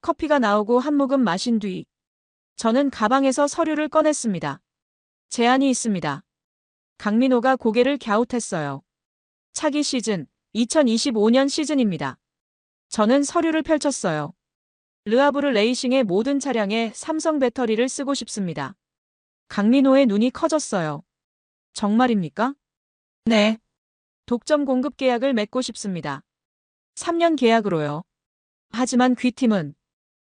커피가 나오고 한 모금 마신 뒤 저는 가방에서 서류를 꺼냈습니다. 제안이 있습니다. 강민호가 고개를 갸웃했어요. 차기 시즌, 2025년 시즌입니다. 저는 서류를 펼쳤어요. 르아브르 레이싱의 모든 차량에 삼성 배터리를 쓰고 싶습니다. 강민호의 눈이 커졌어요. 정말입니까? 네. 독점 공급 계약을 맺고 싶습니다. 3년 계약으로요. 하지만 귀팀은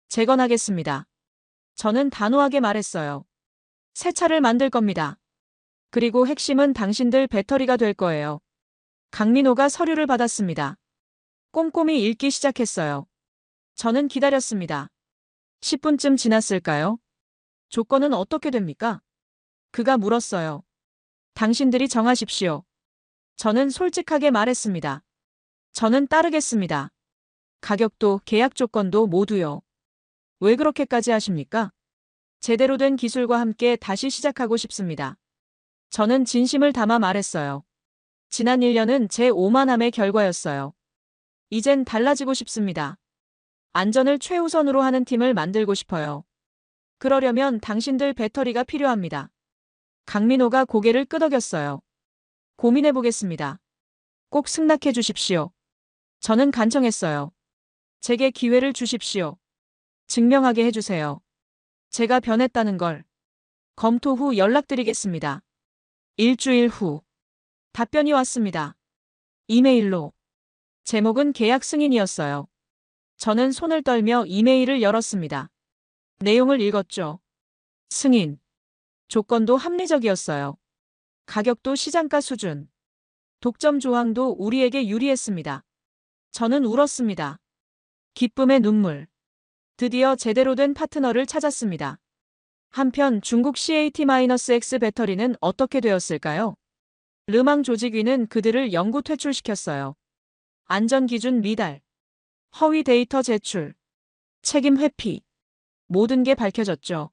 재건하겠습니다. 저는 단호하게 말했어요. 새 차를 만들 겁니다. 그리고 핵심은 당신들 배터리가 될 거예요. 강민호가 서류를 받았습니다. 꼼꼼히 읽기 시작했어요. 저는 기다렸습니다. 10분쯤 지났을까요? 조건은 어떻게 됩니까? 그가 물었어요. 당신들이 정하십시오. 저는 솔직하게 말했습니다. 저는 따르겠습니다. 가격도 계약 조건도 모두요. 왜 그렇게까지 하십니까? 제대로 된 기술과 함께 다시 시작하고 싶습니다. 저는 진심을 담아 말했어요. 지난 1년은 제 오만함의 결과였어요. 이젠 달라지고 싶습니다. 안전을 최우선으로 하는 팀을 만들고 싶어요. 그러려면 당신들 배터리가 필요합니다. 강민호가 고개를 끄덕였어요. 고민해 보겠습니다. 꼭 승낙해 주십시오. 저는 간청했어요. 제게 기회를 주십시오. 증명하게 해주세요. 제가 변했다는 걸. 검토 후 연락드리겠습니다. 일주일 후. 답변이 왔습니다. 이메일로. 제목은 계약 승인이었어요. 저는 손을 떨며 이메일을 열었습니다. 내용을 읽었죠. 승인. 조건도 합리적이었어요. 가격도 시장가 수준. 독점 조항도 우리에게 유리했습니다. 저는 울었습니다. 기쁨의 눈물. 드디어 제대로 된 파트너를 찾았습니다. 한편 중국 CAT-X 배터리는 어떻게 되었을까요? 르망 조직위는 그들을 영구 퇴출시켰어요. 안전기준 미달. 허위 데이터 제출. 책임 회피. 모든 게 밝혀졌죠.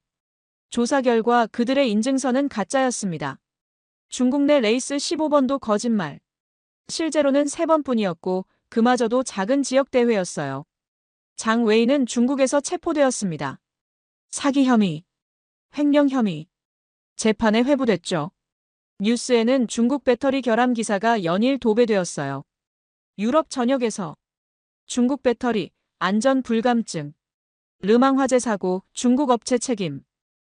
조사 결과 그들의 인증서는 가짜였습니다. 중국 내 레이스 15번도 거짓말. 실제로는 3번뿐이었고 그마저도 작은 지역 대회였어요. 장 웨이는 중국에서 체포되었습니다. 사기 혐의, 횡령 혐의. 재판에 회부됐죠. 뉴스에는 중국 배터리 결함 기사가 연일 도배되었어요. 유럽 전역에서 중국 배터리 안전 불감증, 르망 화재 사고 중국 업체 책임,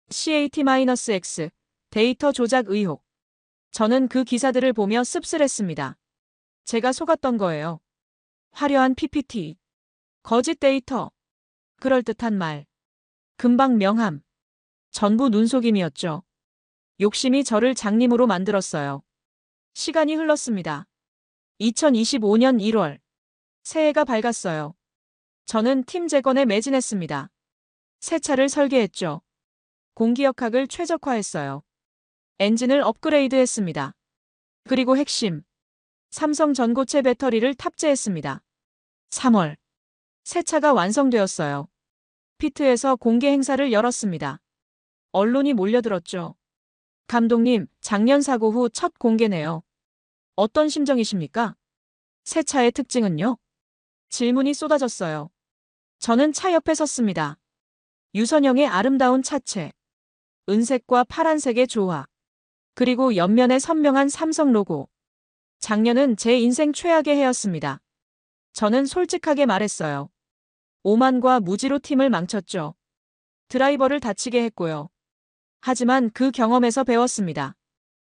CAT-X 데이터 조작 의혹. 저는 그 기사들을 보며 씁쓸했습니다. 제가 속았던 거예요. 화려한 PPT, 거짓 데이터, 그럴듯한 말, 금방 명함. 전부 눈속임이었죠. 욕심이 저를 장님으로 만들었어요. 시간이 흘렀습니다. 2025년 1월. 새해가 밝았어요. 저는 팀 재건에 매진했습니다. 새 차를 설계했죠. 공기역학을 최적화했어요. 엔진을 업그레이드했습니다. 그리고 핵심. 삼성 전고체 배터리를 탑재했습니다. 3월. 새 차가 완성되었어요. 피트에서 공개 행사를 열었습니다. 언론이 몰려들었죠. 감독님, 작년 사고 후 첫 공개네요. 어떤 심정이십니까? 새 차의 특징은요? 질문이 쏟아졌어요. 저는 차 옆에 섰습니다. 유선형의 아름다운 차체. 은색과 파란색의 조화. 그리고 옆면에 선명한 삼성 로고. 작년은 제 인생 최악의 해였습니다. 저는 솔직하게 말했어요. 오만과 무지로 팀을 망쳤죠. 드라이버를 다치게 했고요. 하지만 그 경험에서 배웠습니다.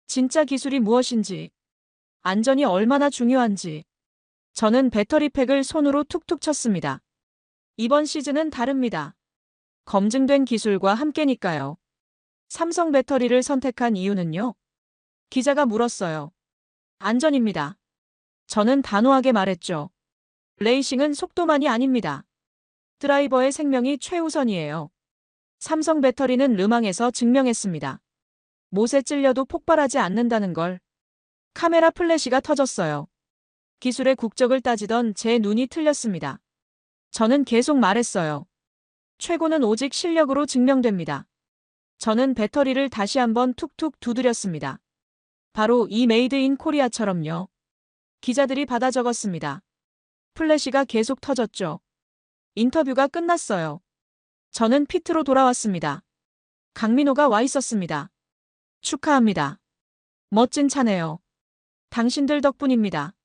진짜 기술이 무엇인지, 안전이 얼마나 중요한지. 저는 배터리팩을 손으로 툭툭 쳤습니다. 이번 시즌은 다릅니다. 검증된 기술과 함께니까요. 삼성 배터리를 선택한 이유는요? 기자가 물었어요. 안전입니다. 저는 단호하게 말했죠. 레이싱은 속도만이 아닙니다. 드라이버의 생명이 최우선이에요. 삼성 배터리는 르망에서 증명했습니다. 못에 찔려도 폭발하지 않는다는 걸. 카메라 플래시가 터졌어요. 기술의 국적을 따지던 제 눈이 틀렸습니다. 저는 계속 말했어요. 최고는 오직 실력으로 증명됩니다. 저는 배터리를 다시 한번 툭툭 두드렸습니다. 바로 이 메이드 인 코리아처럼요. 기자들이 받아 적었습니다. 플래시가 계속 터졌죠. 인터뷰가 끝났어요. 저는 피트로 돌아왔습니다. 강민호가 와 있었습니다. 축하합니다. 멋진 차네요. 당신들 덕분입니다.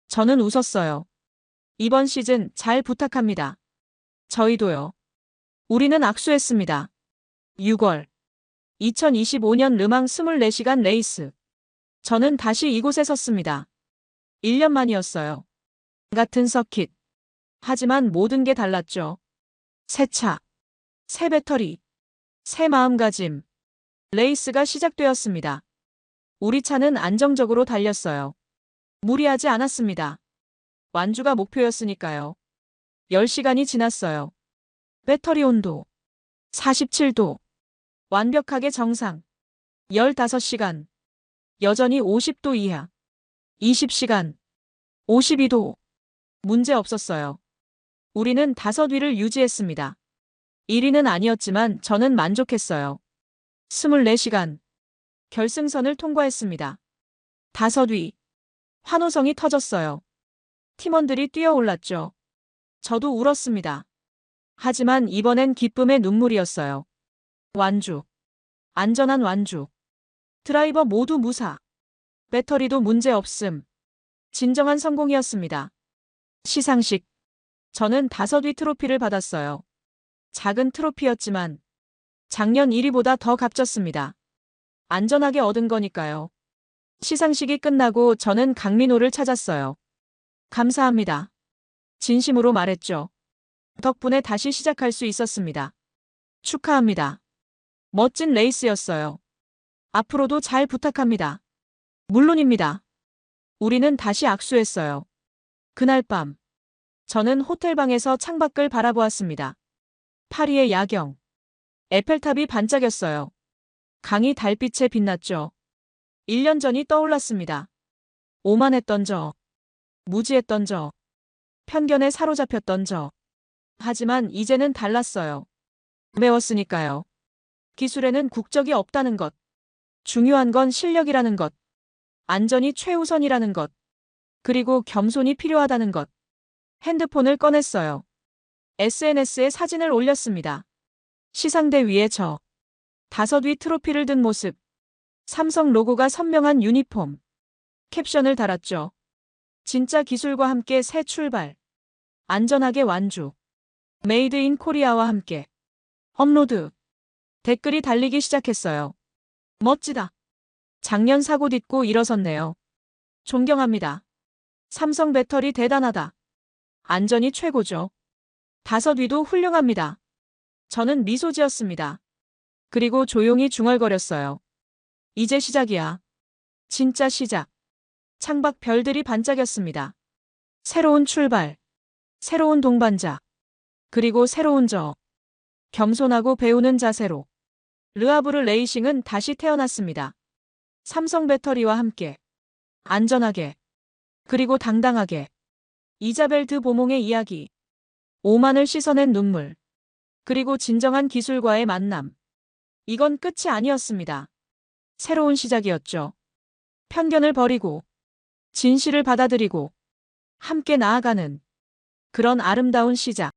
저는 웃었어요. 이번 시즌 잘 부탁합니다. 저희도요. 우리는 악수했습니다. 6월. 2025년 르망 24시간 레이스. 저는 다시 이곳에 섰습니다. 1년 만이었어요. 같은 서킷. 하지만 모든 게 달랐죠. 새 차, 새 배터리, 새 마음가짐. 레이스가 시작되었습니다. 우리 차는 안정적으로 달렸어요. 무리하지 않았습니다. 완주가 목표였으니까요. 10시간이 지났어요. 배터리 온도 47도. 완벽하게 정상. 15시간. 여전히 50도 이하. 20시간. 52도. 문제 없었어요. 우리는 5위를 유지했습니다. 1위는 아니었지만 저는 만족했어요. 24시간. 결승선을 통과했습니다. 5위. 환호성이 터졌어요. 팀원들이 뛰어올랐죠. 저도 울었습니다. 하지만 이번엔 기쁨의 눈물이었어요. 완주. 안전한 완주. 드라이버 모두 무사. 배터리도 문제 없음. 진정한 성공이었습니다. 시상식. 저는 5위 트로피를 받았어요. 작은 트로피였지만 작년 1위보다 더 값졌습니다. 안전하게 얻은 거니까요. 시상식이 끝나고 저는 강민호를 찾았어요. 감사합니다. 진심으로 말했죠. 덕분에 다시 시작할 수 있었습니다. 축하합니다. 멋진 레이스였어요. 앞으로도 잘 부탁합니다. 물론입니다. 우리는 다시 악수했어요. 그날 밤. 저는 호텔방에서 창밖을 바라보았습니다. 파리의 야경. 에펠탑이 반짝였어요. 강이 달빛에 빛났죠. 1년 전이 떠올랐습니다. 오만했던 저. 무지했던 저. 편견에 사로잡혔던 저. 하지만 이제는 달랐어요. 배웠으니까요. 기술에는 국적이 없다는 것. 중요한 건 실력이라는 것. 안전이 최우선이라는 것. 그리고 겸손이 필요하다는 것. 핸드폰을 꺼냈어요. SNS에 사진을 올렸습니다. 시상대 위에 저. 5위 트로피를 든 모습. 삼성 로고가 선명한 유니폼. 캡션을 달았죠. 진짜 기술과 함께 새 출발. 안전하게 완주. 메이드 인 코리아와 함께. 업로드. 댓글이 달리기 시작했어요. 멋지다. 작년 사고 딛고 일어섰네요. 존경합니다. 삼성 배터리 대단하다. 안전이 최고죠. 5위도 훌륭합니다. 저는 미소 지었습니다. 그리고 조용히 중얼거렸어요. 이제 시작이야. 진짜 시작. 창밖 별들이 반짝였습니다. 새로운 출발. 새로운 동반자. 그리고 새로운 저. 겸손하고 배우는 자세로. 르아브르 레이싱은 다시 태어났습니다. 삼성 배터리와 함께. 안전하게. 그리고 당당하게. 이자벨 드 보몽의 이야기. 오만을 씻어낸 눈물. 그리고 진정한 기술과의 만남. 이건 끝이 아니었습니다. 새로운 시작이었죠. 편견을 버리고, 진실을 받아들이고, 함께 나아가는 그런 아름다운 시작.